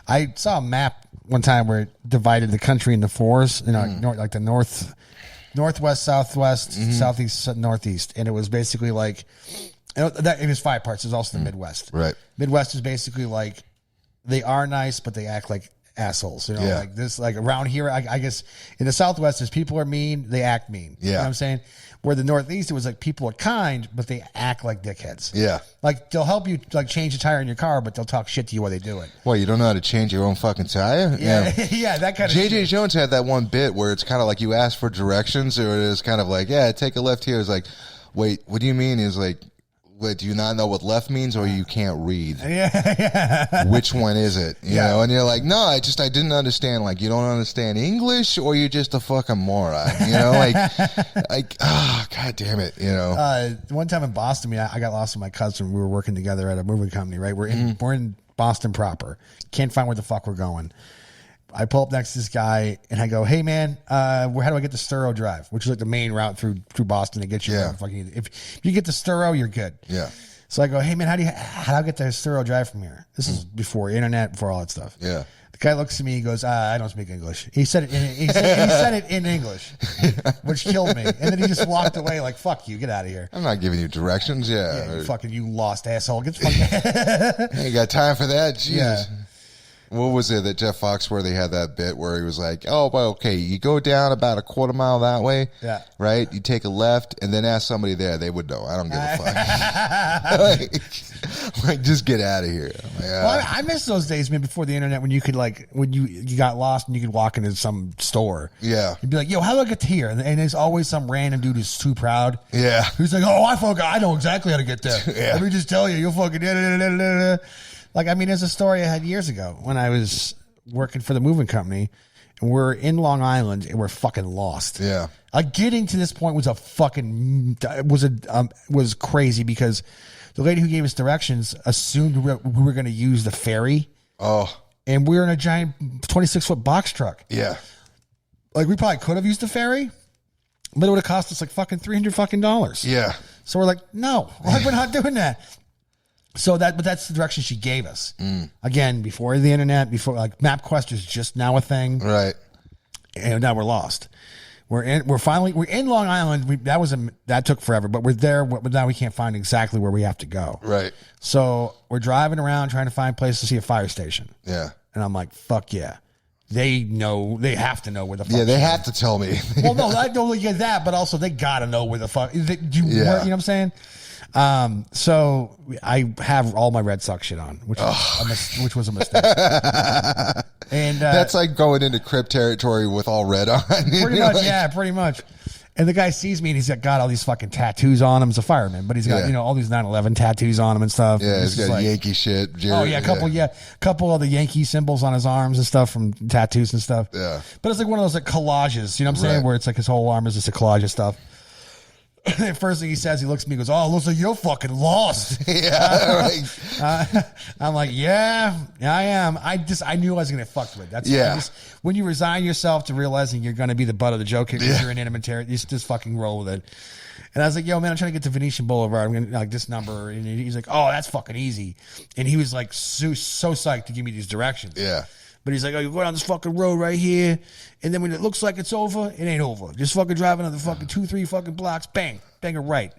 I saw a map one time where it divided the country into fours. You know, like the northwest, southwest, southeast, northeast, and it was basically like it was 5 parts. There's also the Midwest. Right. Midwest is basically like they are nice, but they act like assholes. You know, like this, like around here, I guess in the Southwest, as people are mean, they act mean. Yeah. You know what I'm saying? Where the Northeast, it was like people are kind, but they act like dickheads. Yeah. Like they'll help you like change a tire in your car, but they'll talk shit to you while they do it. Well, you don't know how to change your own fucking tire? Yeah. Yeah, that kind of J.J. shit. Jones had that one bit where it's kind of like you ask for directions, or it's kind of like, yeah, take a left here. It's like, wait, what do you mean? Is like, wait, do you not know what left means, or you can't read? Yeah. Which one is it? You know, and you're like, no, I didn't understand. Like, you don't understand English, or you're just a fucking moron. You know, like, god damn it. You know, one time in Boston, I got lost with my cousin. We were working together at a moving company. Right, we're in Boston proper. Can't find where the fuck we're going. I pull up next to this guy and I go, "Hey man, how do I get to Sturo Drive?" Which is like the main route through Boston to get you. Fucking, if you get to Sturo, you're good. Yeah. So I go, hey man, how do I get to Thorough Drive from here? This is before internet, before all that stuff. Yeah. The guy looks at me, he goes, I don't speak English. He said it in English, which killed me. And then he just walked away like, fuck you, get out of here. I'm not giving you directions. Yeah, you lost asshole. Get the fuck Hey, you got time for that? Jesus. Yeah. What was it that Jeff Foxworthy had that bit where he was like, oh, well, okay, you go down about a quarter mile that way, Yeah. right? You take a left and then ask somebody there. They would know. I don't give a fuck. like, just get out of here. Like, Well, I miss those days, man, before the internet when you could, like, when you got lost and you could walk into some store. Yeah. You'd be like, yo, how do I get to here? And there's always some random dude who's too proud. Yeah. Who's like, oh, I know exactly how to get there. Yeah. Let me just tell you, you'll fucking... Like, I mean, there's a story I had years ago when I was working for the moving company, and we're in Long Island, and we're fucking lost. Yeah. Getting to this point was was crazy because the lady who gave us directions assumed we were going to use the ferry. Oh. And we were in a giant 26-foot box truck. Yeah. Like, we probably could have used the ferry, but it would have cost us like fucking $300 fucking dollars. Yeah. So we're like, no, like, we're not doing that. So but that's the direction she gave us. Again, before the internet, before like MapQuest is just now a thing, Right. and now we're lost. We're in Long Island. That took forever, but we're there. But now we can't find exactly where we have to go. Right. So we're driving around trying to find a place to see a fire station. Yeah. And I'm like, fuck yeah. They have to know where the fuck. Yeah, they have to tell me. Well, no, I don't only get that, but also they got to know where the fuck. You know what I'm saying? So I have all my Red Sox shit on, which was a mistake. And that's like going into crypt territory with all red on. Pretty much, yeah, pretty much. And the guy sees me and he's got all these fucking tattoos on him. He's a fireman, but he's got all these 9/11 tattoos on him and stuff. Yeah, he's got Yankee shit. Couple of the Yankee symbols on his arms and stuff from tattoos and stuff. Yeah, but it's like one of those like collages. You know what I'm saying? Where it's like his whole arm is just a collage of stuff. The first thing he says, he looks at me and goes, oh, it looks like you're fucking lost. Yeah. I'm like, yeah, I am. I knew I was going to get fucked with. That's when you resign yourself to realizing you're going to be the butt of the joke because you're an intimate, you just fucking roll with it. And I was like, yo, man, I'm trying to get to Venetian Boulevard. I'm going to like this number. And he's like, oh, that's fucking easy. And he was like so psyched to give me these directions. Yeah. But he's like, oh, you go down this fucking road right here, and then when it looks like it's over, it ain't over. Just fucking drive another fucking 2-3 fucking blocks, bang it right.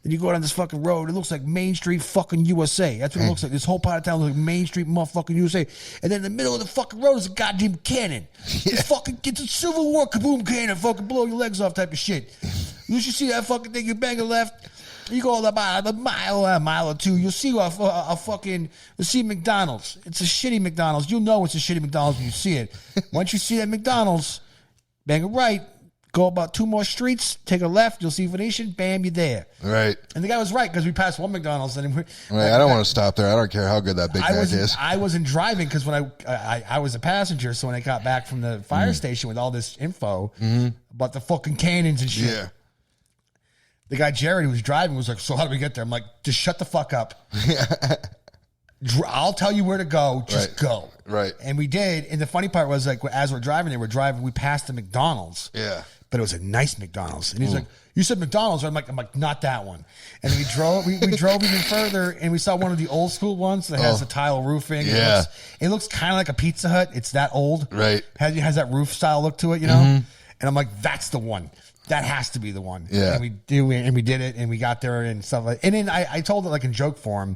Then you go down this fucking road, it looks like Main Street fucking USA. That's what it looks like. This whole part of town looks like Main Street motherfucking USA. And then in the middle of the fucking road is a goddamn cannon. It's a Civil War kaboom cannon, fucking blow your legs off type of shit. You should see that fucking thing, you bang a left. You go about a mile or two, you'll see you'll see McDonald's. It's a shitty McDonald's. You'll know it's a shitty McDonald's when you see it. Once you see that McDonald's, bang a right, go about 2 more streets, take a left, you'll see Venetian, bam, you're there. Right. And the guy was right because we passed one McDonald's. And I don't want to stop there. I don't care how good that Big Mac is. I wasn't driving because when I was a passenger, so when I got back from the fire station with all this info about the fucking cannons and shit. Yeah. The guy, Jared, who was driving, was like, so how do we get there? I'm like, just shut the fuck up. I'll tell you where to go. Just go. Right. And we did. And the funny part was, like, as we're driving there, we passed the McDonald's. Yeah. But it was a nice McDonald's. And he's like, you said McDonald's. I'm like, not that one. And we drove even further, and we saw one of the old school ones that has the tile roofing. Yeah. It looks kind of like a Pizza Hut. It's that old. Right. Has that roof style look to it, you know? And I'm like, that's the one. That has to be the one. Yeah. And we did it, and we got there and stuff like. And then I told it like in joke form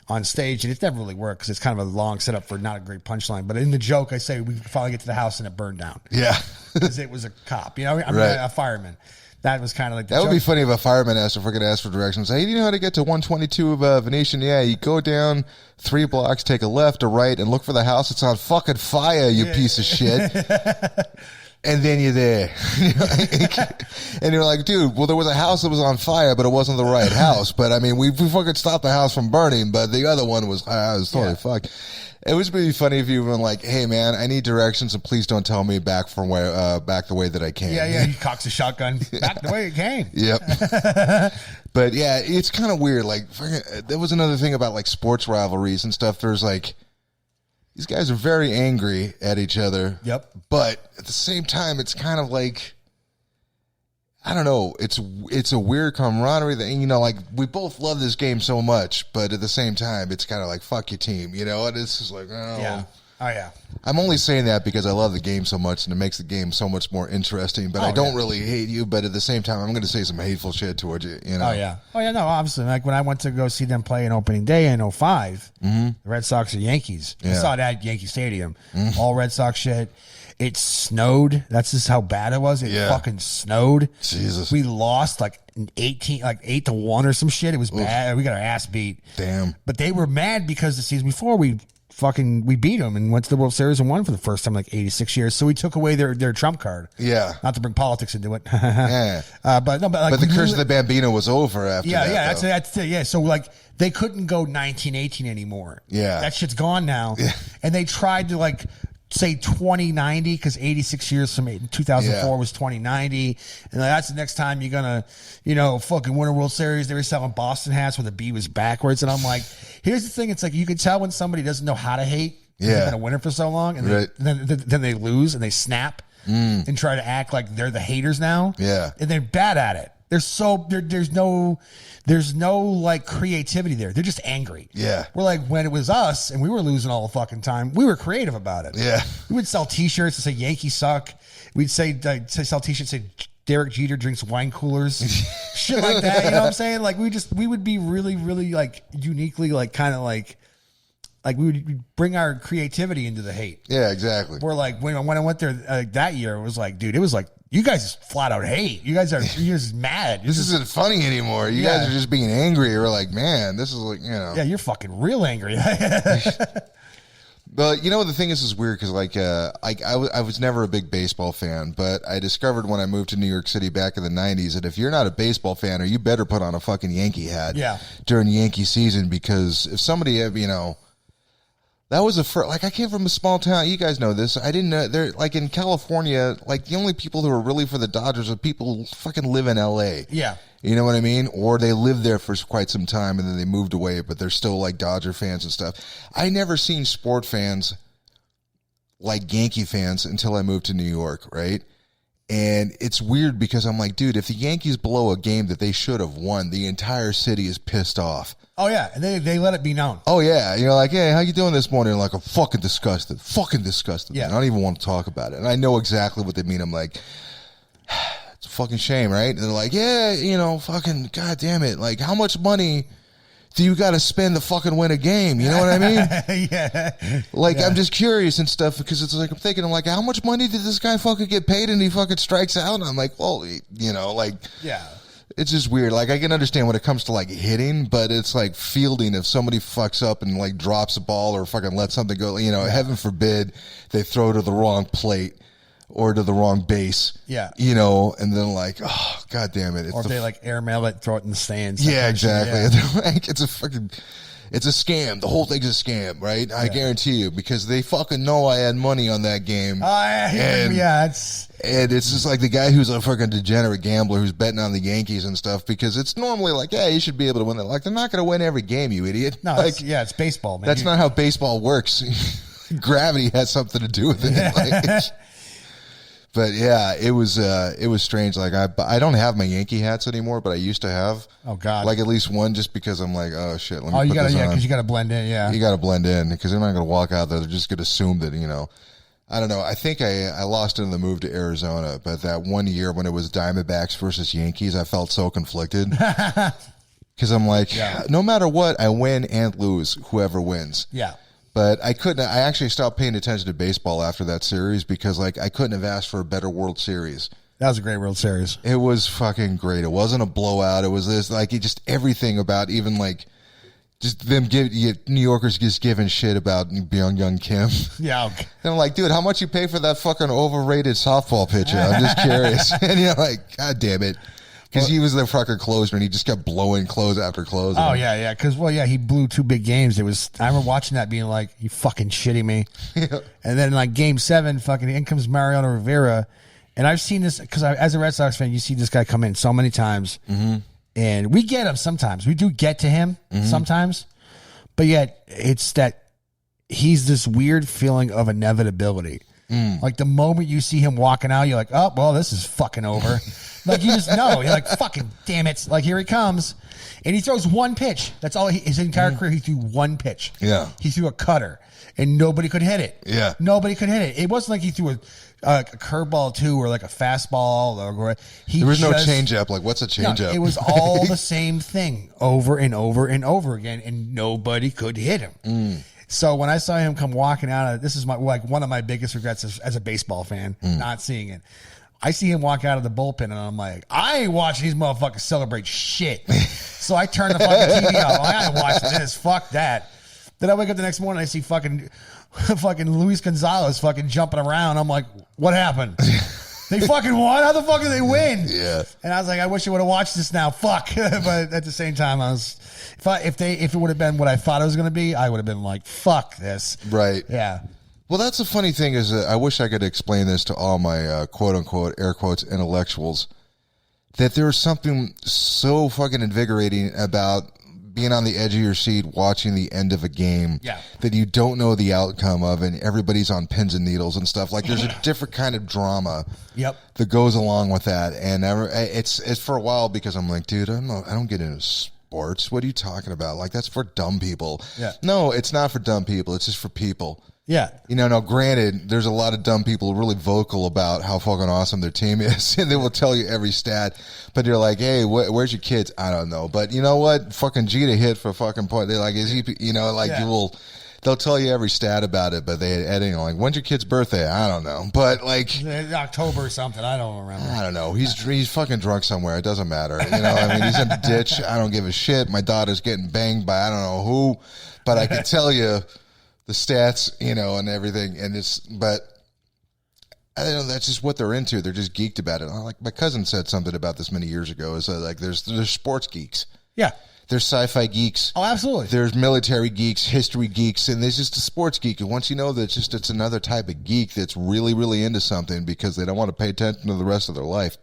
on stage, and it's never really worked because it's kind of a long setup for not a great punchline. But in the joke, I say we finally get to the house and it burned down. Yeah. Because it was a cop, you know, a fireman. That was kind of like the that joke. would be funny if a fireman asked if we're going to ask for directions. Hey, do you know how to get to 122 of Venetian? Yeah, you go down 3 blocks, take a left, a right, and look for the house. It's on fucking fire, you piece of shit. And then you're there. And you're like, dude, well, there was a house that was on fire, but it wasn't the right house. But, I mean, we fucking stopped the house from burning, but the other one was totally fucked. It would be funny if you were like, hey, man, I need directions, and please don't tell me back the way that I came. Yeah, he cocks a shotgun. Back the way it came. Yep. But, yeah, it's kind of weird. Like, there was another thing about, like, sports rivalries and stuff. There's, like, these guys are very angry at each other. Yep. But at the same time, it's kind of like, I don't know. It's a weird camaraderie that, you know, like we both love this game so much, but at the same time, it's kind of like fuck your team, you know. And it's just like, oh Yeah. Oh yeah. I'm only saying that because I love the game so much, and it makes the game so much more interesting. But I don't really hate you. But at the same time, I'm going to say some hateful shit towards you. You know? Oh yeah. Oh yeah. No, obviously, like when I went to go see them play in opening day in 05, the Red Sox or Yankees. I saw that at Yankee Stadium. All Red Sox shit. It snowed. That's just how bad it was. It fucking snowed. Jesus. We lost like 8-1 or some shit. It was bad. We got our ass beat. Damn. But they were mad because the season before we beat them and went to the World Series and won for the first time in like 86 years. So we took away their trump card. Yeah. Not to bring politics into it. Yeah. But the curse of the Bambino was over after that. Yeah, that's it. Yeah. So like they couldn't go 1918 anymore. Yeah. That shit's gone now. Yeah. And they tried to like say 2090 because 86 years from 2004 was 2090, and that's the next time you're gonna, you know, fucking win a World Series. They were selling Boston hats where the B was backwards, and I'm like, here's the thing: it's like you can tell when somebody doesn't know how to hate. They've been a winner for so long, and then they lose and they snap and try to act like they're the haters now. Yeah, and they're bad at it. There's no like creativity there. They're just angry. Yeah. We're like, when it was us and we were losing all the fucking time, we were creative about it. Yeah. We would sell t-shirts that say Yankees suck. We'd sell t-shirts that say Derek Jeter drinks wine coolers. Shit like that. You know what I'm saying? Like we would be really, really like uniquely like kind of like we would bring our creativity into the hate. Yeah, exactly. We're like, when I went there that year, it was like, dude, it was like, you guys flat out hate. You're just mad. This isn't funny anymore. You guys are just being angry. We're like, man, this is like, you know. Yeah, you're fucking real angry. But you know, the thing is weird because I was never a big baseball fan, but I discovered when I moved to New York City back in the 90s that if you're not a baseball fan, you better put on a fucking Yankee hat during Yankee season, because if somebody, you know, that was like, I came from a small town. You guys know this. I didn't know there, like in California, like the only people who are really for the Dodgers are people who fucking live in LA. Yeah. You know what I mean? Or they lived there for quite some time and then they moved away, but they're still like Dodger fans and stuff. I never seen sport fans like Yankee fans until I moved to New York, right? And it's weird because I'm like, dude, if the Yankees blow a game that they should have won, the entire city is pissed off. Oh, yeah. And they let it be known. Oh, yeah. You're like, hey, how you doing this morning? Like, I'm fucking disgusted. Fucking disgusted. Yeah. I don't even want to talk about it. And I know exactly what they mean. I'm like, it's a fucking shame, right? And they're like, yeah, you know, fucking, God damn it. Like, how much money do you got to spend to fucking win a game? You know what I mean? Yeah. Like, I'm just curious and stuff because it's like, I'm like, how much money did this guy fucking get paid and he fucking strikes out? And I'm like, well, you know, like, yeah. It's just weird. Like, I can understand when it comes to, like, hitting, but it's like fielding. If somebody fucks up and, like, drops a ball or fucking lets something go, you know, heaven forbid they throw to the wrong plate or to the wrong base. Yeah. You know, and then, like, oh, God damn it. It's or if they, like, airmail it, throw it in the stands. Yeah, exactly. Yeah. Like, it's a scam. The whole thing's a scam, right? I guarantee you, because they fucking know I had money on that game. And it's just like the guy who's a fucking degenerate gambler who's betting on the Yankees and stuff, because it's normally like, yeah, you should be able to win that. Like, they're not going to win every game, you idiot. No, like, it's baseball, man. That's not how baseball works. Gravity has something to do with it. Like, but yeah, it was strange. Like, I don't have my Yankee hats anymore, but I used to have. Oh God! Like at least one, just because I'm like, oh shit. Let me you put this on. because you gotta blend in. Yeah, you gotta blend in because they're not gonna walk out there. They're just gonna assume that, you know. I don't know. I think I lost in the move to Arizona, but that one year when it was Diamondbacks versus Yankees, I felt so conflicted because I'm like, no matter what, I win and lose, whoever wins. Yeah. But I actually stopped paying attention to baseball after that series because, like, I couldn't have asked for a better World Series. That was a great World Series. It was fucking great. It wasn't a blowout. It was this, like, just everything about, even, like, just them New Yorkers just giving shit about Young Kim. Yeah. Okay. And I'm like, dude, how much you pay for that fucking overrated softball pitcher? I'm just curious. And you're like, God damn it. Because he was the fucking closer, and he just kept blowing close after close. Oh, yeah. Because, he blew 2 big games. I remember watching that being like, you fucking shitting me. Yeah. And then, like, game 7, fucking in comes Mariano Rivera. And I've seen this, because as a Red Sox fan, you see this guy come in so many times. Mm-hmm. And we get him sometimes. We do get to him sometimes. But yet, it's that he's this weird feeling of inevitability. Like the moment you see him walking out, you're like, oh, well, this is fucking over. Like you just know. You're like, fucking damn it. Like here he comes. And he throws one pitch. That's all his entire career. He threw one pitch. Yeah. He threw a cutter and nobody could hit it. Yeah. Nobody could hit it. It wasn't like he threw a curveball too, or like a fastball. Or there was no changeup. Like, what's a changeup? No, it was all the same thing over and over and over again, and nobody could hit him. So when I saw him come walking out of this is one of my biggest regrets as a baseball fan, not seeing it. I see him walk out of the bullpen, and I'm like, I ain't watching these motherfuckers celebrate shit. So I turn the fucking TV off. I ain't watching this. Fuck that. Then I wake up the next morning, I see fucking Luis Gonzalez fucking jumping around. I'm like, what happened? They fucking won? How the fuck did they win? Yeah. And I was like, I wish I would have watched this now. Fuck. But at the same time, I was, if it would have been what I thought it was going to be, I would have been like, fuck this. Right. Yeah. Well, that's the funny thing is that I wish I could explain this to all my quote unquote, air quotes, intellectuals, that there's something so fucking invigorating about being on the edge of your seat, watching the end of a game that you don't know the outcome of, and everybody's on pins and needles and stuff. Like there's a different kind of drama that goes along with that. And it's for a while because I'm like, dude, I don't get into sports. What are you talking about? Like that's for dumb people. Yeah. No, it's not for dumb people. It's just for people. Yeah. You know, now granted, there's a lot of dumb people really vocal about how fucking awesome their team is, and they will tell you every stat, but you're like, hey, where's your kids? I don't know. But you know what? Fucking Jeter hit for a fucking point. They're like, is he, you know, like they'll tell you every stat about it, but they editing like, when's your kid's birthday? I don't know. But like October or something. I don't remember. I don't know. He's fucking drunk somewhere. It doesn't matter. You know, I mean, he's in the ditch. I don't give a shit. My daughter's getting banged by I don't know who, but I can tell you the stats, you know, and everything, but I don't know, that's just what they're into. They're just geeked about it. Like my cousin said something about this many years ago. Is like there's sports geeks, there's sci-fi geeks, absolutely. There's military geeks, history geeks, and there's just a sports geek. And once you know that, it's another type of geek that's really, really into something because they don't want to pay attention to the rest of their life.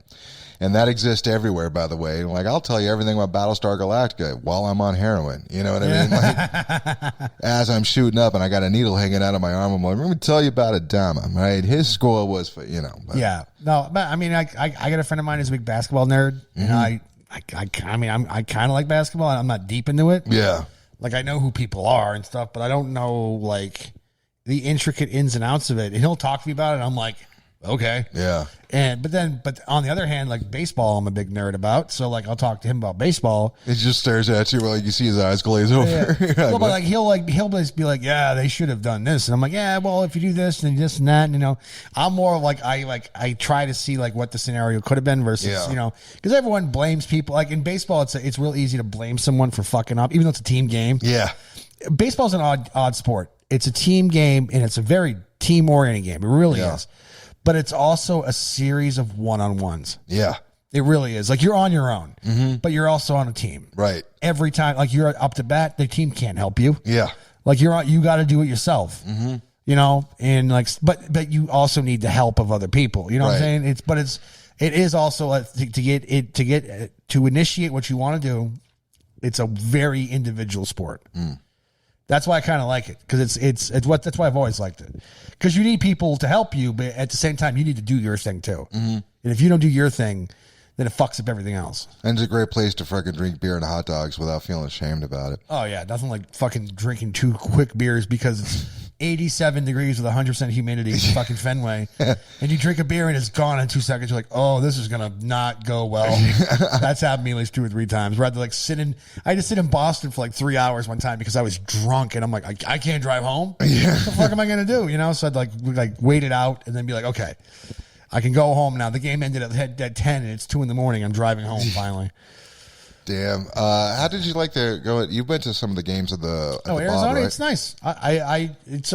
And that exists everywhere, by the way. Like, I'll tell you everything about Battlestar Galactica while I'm on heroin. You know what I mean? Like, as I'm shooting up and I got a needle hanging out of my arm, I'm like, let me tell you about Adama, right? His score was for, you know. But. Yeah. No, but I mean, I got a friend of mine who's a big basketball nerd. And I kind of like basketball. I'm not deep into it. Yeah. Like, I know who people are and stuff, but I don't know, like, the intricate ins and outs of it. And he'll talk to me about it, and I'm like, okay. Yeah. But on the other hand, like baseball, I'm a big nerd about. So like, I'll talk to him about baseball. He just stares at you, like you see his eyes glaze over. Yeah. Well, but like he'll just be like, yeah, they should have done this, and I'm like, yeah, well, if you do this and this and that, and, you know, I'm more of like I try to see like what the scenario could have been versus you know, because everyone blames people. Like in baseball, it's real easy to blame someone for fucking up, even though it's a team game. Yeah. Baseball's an odd sport. It's a team game, and it's a very team oriented game. It really is. But it's also a series of one-on-ones. Yeah. It really is. Like, you're on your own, but you're also on a team. Right. Every time, like, you're up to bat, the team can't help you. Yeah. Like, you got to do it yourself. You know? And, like, but you also need the help of other people. You know what I'm saying? It is also to initiate what you want to do. It's a very individual sport. That's why I kind of like it, because that's why I've always liked it, because you need people to help you, but at the same time you need to do your thing too. And if you don't do your thing, then it fucks up everything else. And it's a great place to fucking drink beer and hot dogs without feeling ashamed about it. Oh yeah, nothing like fucking drinking 2 quick beers because it's 87 degrees with 100% humidity in fucking Fenway, and you drink a beer and it's gone in 2 seconds. You're like, oh, this is gonna not go well. That's happened to me at least 2 or 3 times. Rather like I just sit in Boston for like 3 hours one time because I was drunk, and I'm like, I can't drive home. What the fuck am I gonna do? You know, so I'd like wait it out and then be like, okay, I can go home now. The game ended at 10 and it's 2 in the morning. I'm driving home finally. Damn. How did you like to go? You went to some of the games of the Arizona. Bob, right? It's nice. It's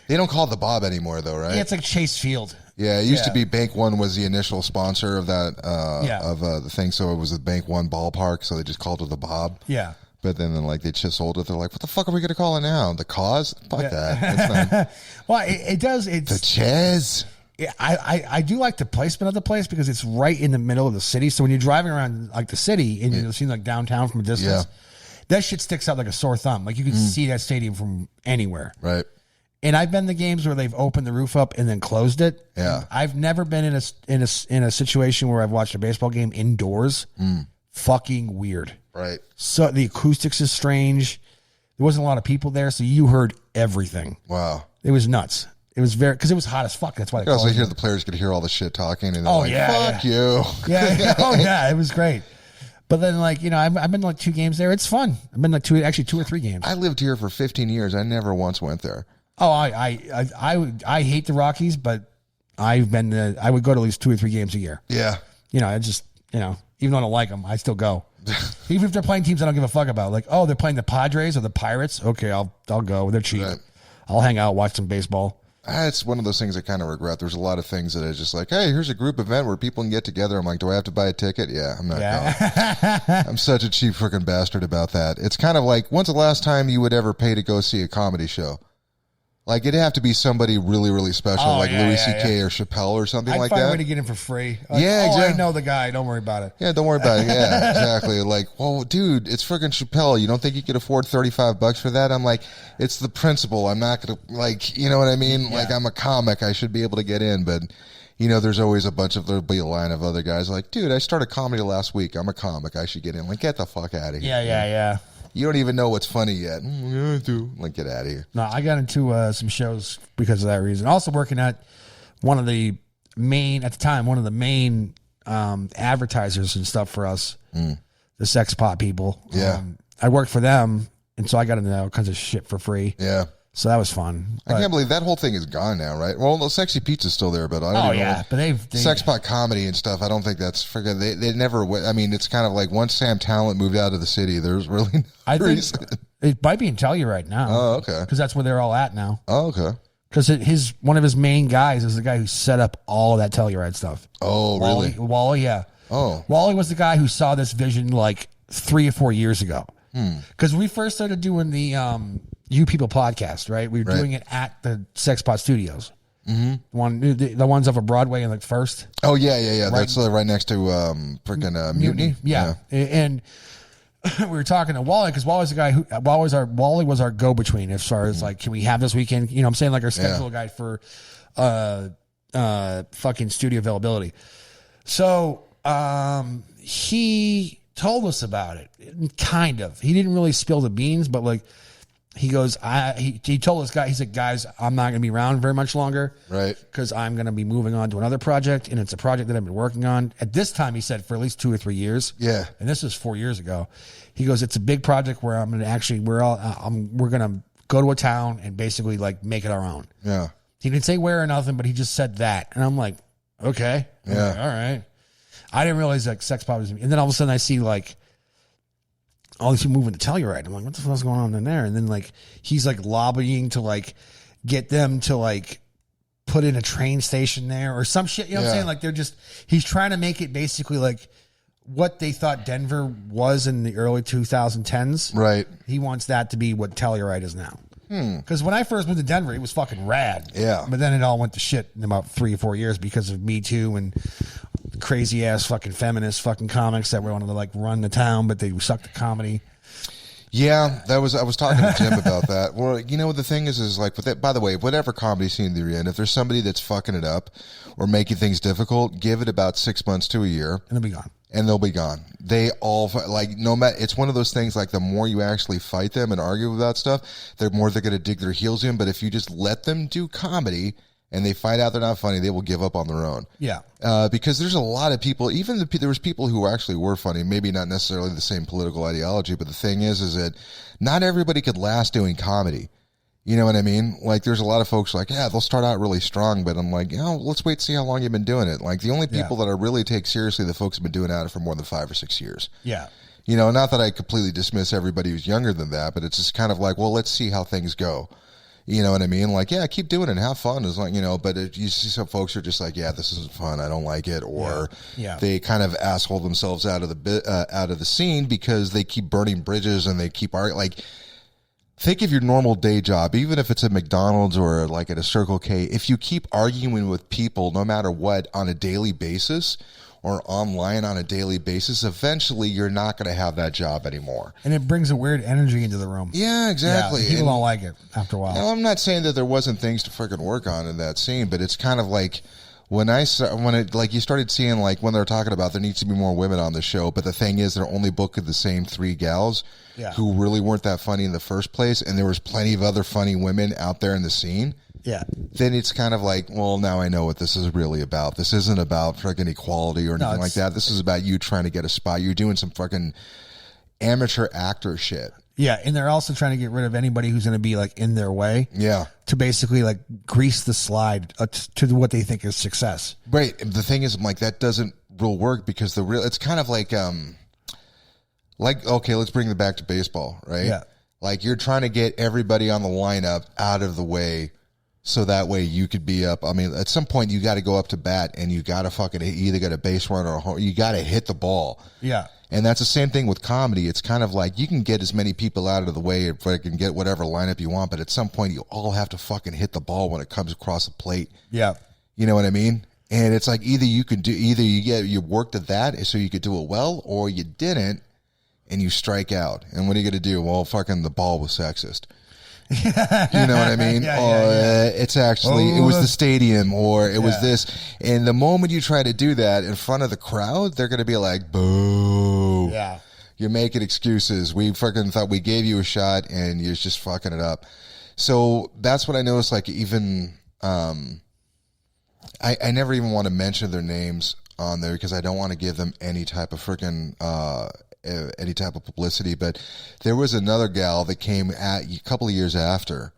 They don't call it the Bob anymore, though, right? Yeah, it's like Chase Field. Yeah, it used to be Bank One was the initial sponsor of that the thing, so it was the Bank One ballpark, so they just called it the Bob. Yeah. But then like they just sold it. They're like, what the fuck are we going to call it now? The Cause? Fuck that. That's not... Well, it does. It's the Chaz. I do like the placement of the place because it's right in the middle of the city. So when you're driving around like the city and you're seeing like downtown from a distance, that shit sticks out like a sore thumb. Like you can see that stadium from anywhere. Right. And I've been to games where they've opened the roof up and then closed it. Yeah. I've never been in a situation where I've watched a baseball game indoors. Fucking weird. Right. So the acoustics is strange. There wasn't a lot of people there, so you heard everything. Wow. It was nuts. It was because it was hot as fuck. That's why they also called hear it. the players could hear all the shit talking, and they're fuck you. Yeah. Oh yeah, it was great. But then, like, you know, I've been to like 2 games there. It's fun. I've been like 2 or 3 games. I lived here for 15 years. I never once went there. Oh, I hate the Rockies, but I would go to at least 2 or 3 games a year. Yeah. You know, I just, you know, even though I don't like them, I still go. Even if they're playing teams I don't give a fuck about. Like, oh, they're playing the Padres or the Pirates. Okay, I'll go. They're cheap. Right. I'll hang out, watch some baseball. It's one of those things I kind of regret. There's a lot of things that I just like, hey, here's a group event where people can get together. I'm like, do I have to buy a ticket? Yeah, I'm not going. I'm such a cheap freaking bastard about that. It's kind of like, when's the last time you would ever pay to go see a comedy show? Like, it'd have to be somebody really, really special, like Louis C.K. or Chappelle or something like that. I'd find a way to get in for free. Like, yeah, exactly. I know the guy. Don't worry about it. Yeah, don't worry about it. Yeah, exactly. Like, well, dude, it's freaking Chappelle. You don't think you could afford $35 for that? I'm like, it's the principle. I'm not going to, like, you know what I mean? Yeah. Like, I'm a comic. I should be able to get in. But, you know, there's always there'll be a line of other guys like, dude, I started comedy last week. I'm a comic. I should get in. Like, get the fuck out of here. Yeah. You don't even know what's funny yet. Yeah, I do. Like, get out of here. No, I got into some shows because of that reason. Also working at one of the main advertisers and stuff for us, the Sex Pot people. Yeah. I worked for them, and so I got into all kinds of shit for free. Yeah. So that was fun. I can't believe that whole thing is gone now, right? Well, the Sexy Pizza's still there, but I don't even know. But they've Sex Pot comedy and stuff. I don't think that's freaking. They never. I mean, it's kind of like once Sam Talent moved out of the city, there's really no reason. It might be in Telluride now. Oh, okay. Because that's where they're all at now. Oh, okay. Because one of his main guys is the guy who set up all of that Telluride stuff. Oh, really? Wally, yeah. Oh. Wally was the guy who saw this vision like 3 or 4 years ago. Because we first started doing the You People podcast, right? We were doing it at the Sex Pot Studios. Mm-hmm. The ones off of Broadway and like First. Oh, yeah. Right, that's right next to freaking Mutiny. Yeah. And we were talking to Wally because Wally's the guy Wally was our go-between as far as like, can we have this weekend? You know what I'm saying? Like our schedule guy for fucking studio availability. So he told us about it, kind of. He didn't really spill the beans, but like he goes, he told us, he said, guys, I'm not going to be around very much longer, right? Because I'm going to be moving on to another project, and it's a project that I've been working on at this time. He said for at least 2 or 3 years. Yeah, and this was 4 years ago. He goes, it's a big project where I'm going to actually we're going to go to a town and basically like make it our own. Yeah, he didn't say where or nothing, but he just said that, and I'm like, okay, yeah, like, all right. I didn't realize like Sex Pop was, and then all of a sudden I see like all these people moving to Telluride. I'm like, what the fuck's going on in there? And then like he's like lobbying to like get them to like put in a train station there or some shit. You know what I'm saying? Like he's trying to make it basically like what they thought Denver was in the early 2010s. Right. He wants that to be what Telluride is now. Because when I first moved to Denver, it was fucking rad. Yeah. But then it all went to shit in about 3 or 4 years because of Me Too and crazy ass fucking feminist fucking comics that wanted to like run the town, but they sucked at comedy. Yeah, I was talking to Jim about that. Well, you know what the thing is like with that. By the way, whatever comedy scene you're in, if there's somebody that's fucking it up or making things difficult, give it about 6 months to a year, and they'll be gone. And they'll be gone. They all like no matter. It's one of those things like the more you actually fight them and argue about stuff, the more they're going to dig their heels in. But if you just let them do comedy and they find out they're not funny, they will give up on their own. Yeah. Because there's a lot of people, there was people who actually were funny, maybe not necessarily the same political ideology, but the thing is that not everybody could last doing comedy. You know what I mean? Like, there's a lot of folks like, yeah, they'll start out really strong, but I'm like, let's wait to see how long you've been doing it. Like, the only people that I really take seriously, the folks have been doing it for more than 5 or 6 years. Yeah. You know, not that I completely dismiss everybody who's younger than that, but it's just kind of like, well, let's see how things go. You know what I mean? Like, yeah, keep doing it and have fun. It's like, you know, but you see some folks are just like, yeah, this isn't fun. I don't like it. Or they kind of asshole themselves out of the scene because they keep burning bridges and they keep like, think of your normal day job, even if it's at McDonald's or like at a Circle K. If you keep arguing with people, no matter what, on a daily basis, or online on a daily basis, eventually you're not going to have that job anymore. And it brings a weird energy into the room. Yeah, exactly. Yeah, people don't like it after a while. I'm not saying that there wasn't things to freaking work on in that scene, but it's kind of like when you started seeing like when they're talking about there needs to be more women on the show, but the thing is they're only booking the same 3 gals who really weren't that funny in the first place, and there was plenty of other funny women out there in the scene. Yeah. Then it's kind of like, well, now I know what this is really about. This isn't about freaking equality or anything like that. This is about you trying to get a spot. You're doing some fucking amateur actor shit. Yeah, and they're also trying to get rid of anybody who's going to be like in their way. Yeah. To basically like grease the slide to what they think is success. Right. The thing is, I'm like, that doesn't real work because it's kind of like okay, let's bring it back to baseball, right? Yeah. Like you're trying to get everybody on the lineup out of the way. So that way you could be up. I mean, at some point you got to go up to bat and you got to fucking either get a base run or a home. You got to hit the ball. Yeah. And that's the same thing with comedy. It's kind of like you can get as many people out of the way and fucking get whatever lineup you want, but at some point you all have to fucking hit the ball when it comes across the plate. Yeah. You know what I mean? And it's like either you worked at that so you could do it well, or you didn't and you strike out. And what are you going to do? Well, fucking the ball was sexist. You know what I mean? It's actually, it was the stadium, or it was this. And the moment you try to do that in front of the crowd, they're going to be like, boo. Yeah. You're making excuses. We fucking thought we gave you a shot and you're just fucking it up. So that's what I noticed. Like even, I never even want to mention their names on there because I don't want to give them any type of freaking, any type of publicity, but there was another gal that came a couple of years after,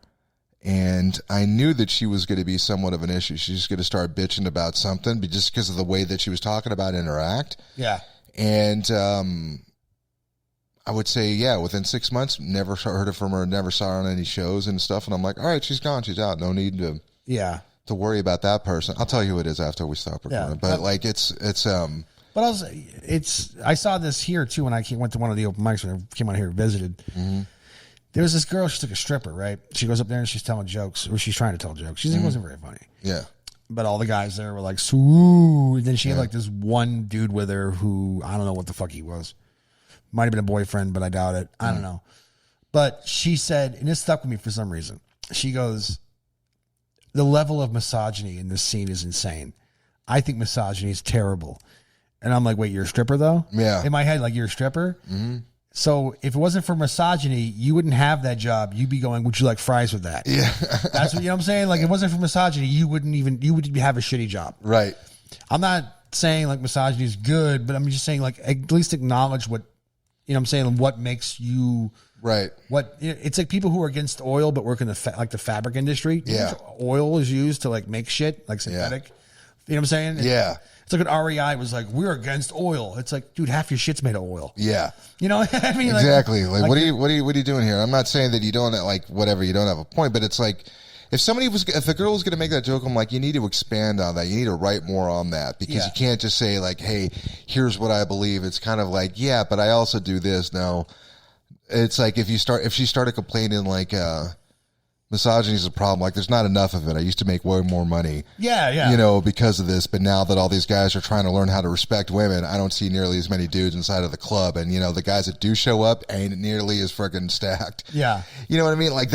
and I knew that she was going to be somewhat of an issue. She's going to start bitching about something, but just because of the way that she was talking about Interact. Yeah. And I would say, within 6 months, never heard from her, never saw her on any shows and stuff. And I'm like, all right, she's gone, she's out. No need to worry about that person. I'll tell you who it is after we stop recording. But like it's But I saw this here too when I went to one of the open mics when I came out here and visited. Mm-hmm. There was this girl, she's like a stripper, right? She goes up there and she's telling jokes, or she's trying to tell jokes. She wasn't very funny. Yeah. But all the guys there were like, "Swoo!" And then she had like this one dude with her who, I don't know what the fuck he was. Might have been a boyfriend, but I doubt it. I don't know. But she said, and this stuck with me for some reason. She goes, the level of misogyny in this scene is insane. I think misogyny is terrible. And I'm like, wait, you're a stripper though? Yeah. In my head, like, you're a stripper? Mm-hmm. So if it wasn't for misogyny, you wouldn't have that job. You'd be going, would you like fries with that? Yeah. That's what, you know what I'm saying? Like, if it wasn't for misogyny, you would have a shitty job. Right. I'm not saying like misogyny is good, but I'm just saying like at least acknowledge what, you know what I'm saying, what makes you... Right. It's like people who are against oil but work in the fabric industry. Yeah. Oil is used to like make shit, like synthetic. Yeah. You know what I'm saying? Yeah. It's like an REI was like, we're against oil. It's like, dude, half your shit's made of oil. Yeah. You know what I mean? Exactly. Like what are you doing here? I'm not saying that you don't like whatever, you don't have a point, but it's like if the girl was going to make that joke, I'm like, you need to expand on that. You need to write more on that because you can't just say like, hey, here's what I believe. It's kind of like, yeah, but I also do this. No, it's like if she started complaining like, misogyny is a problem. Like, there's not enough of it. I used to make way more money. Yeah, yeah. You know, because of this. But now that all these guys are trying to learn how to respect women, I don't see nearly as many dudes inside of the club. And, you know, the guys that do show up ain't nearly as freaking stacked. Yeah. You know what I mean? Like,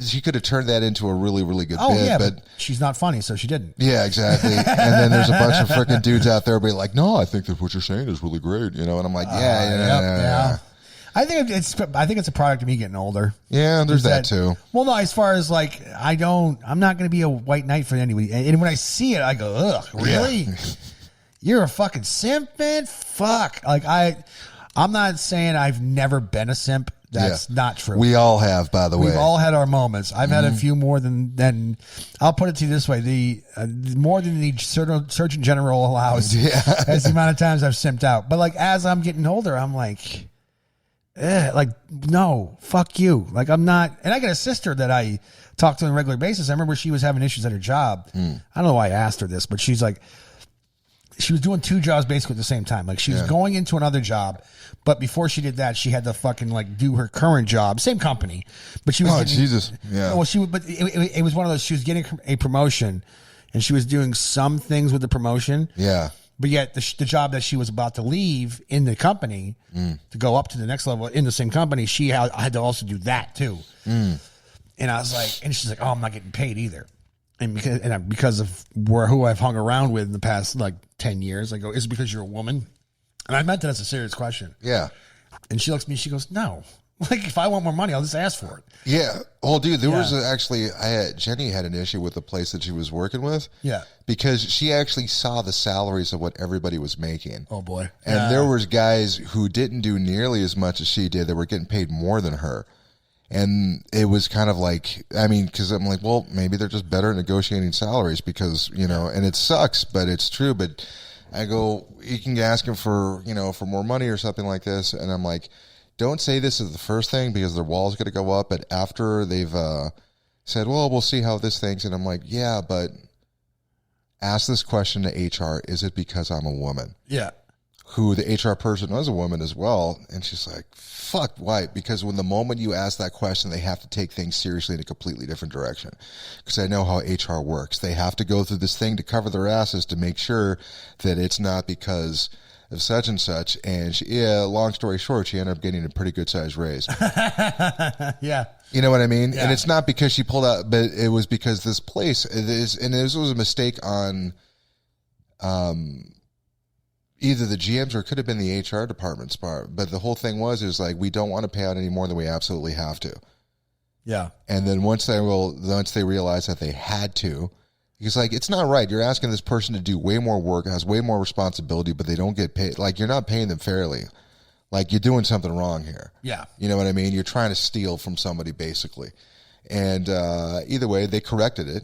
she could have turned that into a really, really good bit. Yeah, but she's not funny, so she didn't. Yeah, exactly. And then there's a bunch of freaking dudes out there being like, no, I think that what you're saying is really great. You know, and I'm like, yeah. I think it's a product of me getting older. Yeah, there's that too. Well, no, as far as like, I'm not going to be a white knight for anybody. And when I see it, I go, ugh, really? Yeah. You're a fucking simp, man? Fuck. Like I'm not saying I've never been a simp. That's not true. We all have, by the way. We've all had our moments. I've had a few more than I'll put it to you this way. The more than the Surgeon General allows as the amount of times I've simped out. But like, as I'm getting older, I'm like, like, no, fuck you. Like, I'm not. And I got a sister that I talk to on a regular basis. I remember she was having issues at her job. I don't know why I asked her this, but she's like, she was doing 2 jobs basically at the same time. Like, she was going into another job, but before she did that, she had to fucking like do her current job, same company, but she was Jesus. Yeah. Well, but it was one of those, she was getting a promotion and she was doing some things with the promotion. Yeah. But yet the job that she was about to leave in the company to go up to the next level in the same company, she had to also do that too. And I was like, and she's like, oh, I'm not getting paid either. And because of who I've hung around with in the past like 10 years, I go, is it because you're a woman? And I meant that as a serious question. Yeah. And she looks at me, she goes, no. Like, if I want more money, I'll just ask for it. Yeah. Well, dude, there was actually, Jenny had an issue with the place that she was working with. Yeah. Because she actually saw the salaries of what everybody was making. Oh, boy. And there was guys who didn't do nearly as much as she did that were getting paid more than her. And it was kind of like, I mean, because I'm like, well, maybe they're just better at negotiating salaries because, you know, and it sucks, but it's true. But I go, you can ask them for, you know, for more money or something like this. And I'm like, don't say this is the first thing because their wall's going to go up. But after they've said, well, we'll see how this thing's. And I'm like, yeah, but ask this question to HR. Is it because I'm a woman? Yeah. Who the HR person was a woman as well. And she's like, fuck, why? Because when the moment you ask that question, they have to take things seriously in a completely different direction. Because I know how HR works. They have to go through this thing to cover their asses to make sure that it's not because of such and such. And long story short, she ended up getting a pretty good sized raise. Yeah. You know what I mean? Yeah. And it's not because she pulled out, but it was because this place, and this was a mistake on either the GMs or it could have been the HR department's part. But the whole thing is like, we don't want to pay out any more than we absolutely have to. Yeah. And then once they realized that they had to, it's like, it's not right. You're asking this person to do way more work, has way more responsibility, but they don't get paid. Like, you're not paying them fairly. Like, you're doing something wrong here. Yeah. You know what I mean? You're trying to steal from somebody, basically. And either way, they corrected it.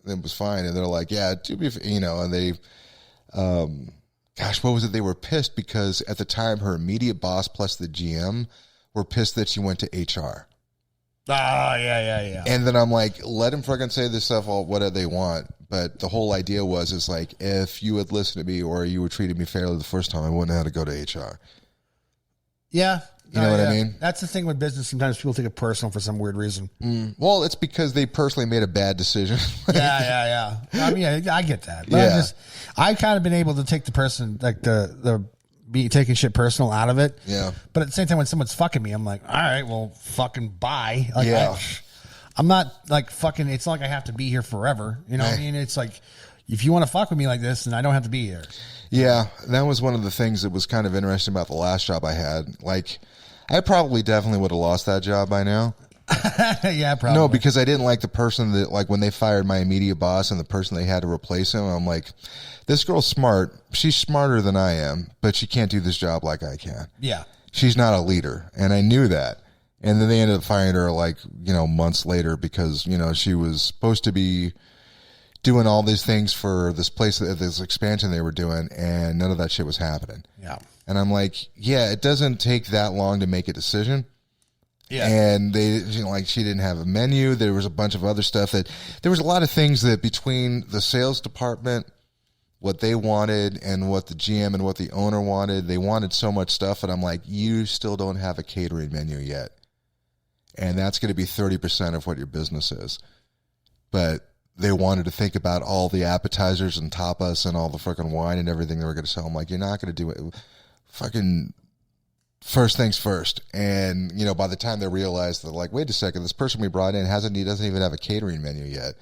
It was fine. And they're like, yeah, to be, you know, and they, gosh, what was it? They were pissed because at the time, her immediate boss plus the GM were pissed that she went to HR. Ah, yeah. And then I'm like, let them fucking say this stuff all whatever they want. But the whole idea is like, if you had listened to me or you were treating me fairly the first time, I wouldn't have had to go to HR. Yeah. You know what I mean? That's the thing with business. Sometimes people take it personal for some weird reason. Well, it's because they personally made a bad decision. Yeah. I mean, I get that. But I've kind of been able to take the person, like the be taking shit personal out of it. Yeah. But at the same time, when someone's fucking me, I'm like, all right, well, fucking bye. Like, Yeah. I'm not like fucking, it's not like I have to be here forever. You know what I mean? It's like, if you want to fuck with me like this, then I don't have to be here. Yeah, that was one of the things that was kind of interesting about the last job I had. Like, I definitely would have lost that job by now. Yeah, probably. No, because I didn't like the person that, like, when they fired my immediate boss and the person they had to replace him, I'm like, this girl's smart. She's smarter than I am, but she can't do this job like I can. Yeah. She's not a leader, and I knew that. And then they ended up firing her, like, you know, months later because, you know, she was supposed to be doing all these things for this place, this expansion they were doing, and none of that shit was happening. Yeah. And I'm like, yeah, it doesn't take that long to make a decision. Yeah. And they, you know, like, she didn't have a menu. There was a bunch of other stuff there was a lot of things that between the sales department, what they wanted and what the GM and what the owner wanted, they wanted so much stuff. And I'm like, you still don't have a catering menu yet. And that's going to be 30% of what your business is. But they wanted to think about all the appetizers and tapas and all the freaking wine and everything they were going to sell. I'm like, you're not going to do it. Fucking first things first. And, you know, by the time they realized that, like, wait a second, this person we brought in doesn't even have a catering menu yet.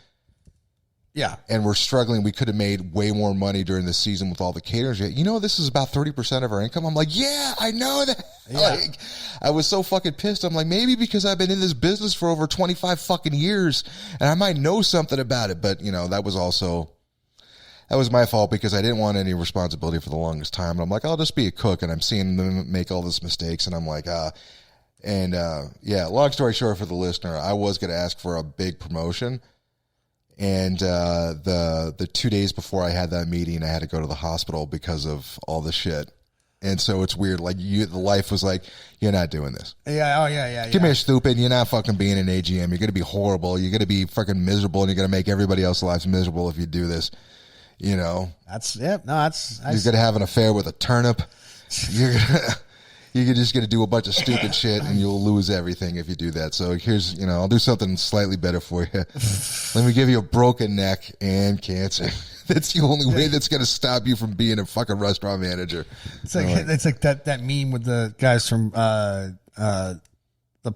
Yeah. And we're struggling. We could have made way more money during the season with all the caterers. You know, this is about 30% of our income. I'm like, yeah, I know that. Yeah. Like, I was so fucking pissed. I'm like, maybe because I've been in this business for over 25 fucking years and I might know something about it. But, you know, that was my fault because I didn't want any responsibility for the longest time. And I'm like, I'll just be a cook. And I'm seeing them make all these mistakes. And I'm like, yeah, long story short for the listener, I was going to ask for a big promotion. And the 2 days before I had that meeting, I had to go to the hospital because of all the shit. And so it's weird. Like, the life was like, you're not doing this. Yeah. Oh, yeah. Come here, stupid. You're not fucking being an AGM. You're going to be horrible. You're going to be fucking miserable, and you're going to make everybody else's lives miserable if you do this. You know? That's, yeah. No, that's. You're going to have an affair with a turnip. You're just going to do a bunch of stupid shit, and you'll lose everything if you do that. So here's, you know, I'll do something slightly better for you. Let me give you a broken neck and cancer. That's the only way that's going to stop you from being a fucking restaurant manager. It's like that meme with the guys from the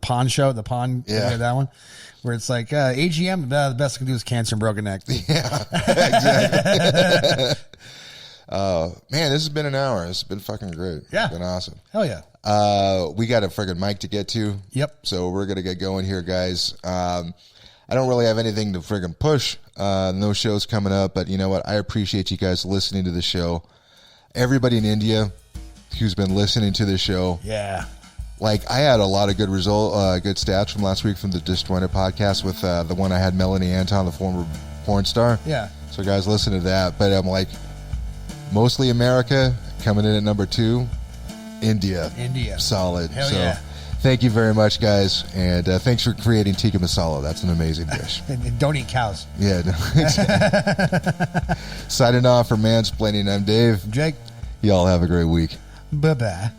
Pawn Show, the Pawn, that one, where it's like AGM. The best I can do is cancer and broken neck. Yeah, exactly. Man, this has been an hour. It's been fucking great. Yeah, it's been awesome. Hell yeah. We got a friggin' mic to get to. Yep. So we're gonna get going here, guys. I don't really have anything to friggin' push. No shows coming up, but you know what? I appreciate you guys listening to the show. Everybody in India who's been listening to the show. Yeah. Like, I had a lot of good good stats from last week from the DisJointed podcast with the one I had Melanie Anton, the former porn star. Yeah. So guys, listen to that. But I'm like, mostly America, coming in at number 2. India. Solid. Hell so yeah. thank you very much, guys. And thanks for creating tikka masala. That's an amazing dish. And don't eat cows. Yeah. No, signing off for Mansplaining, I'm Dave. Jake. Y'all have a great week. Bye-bye.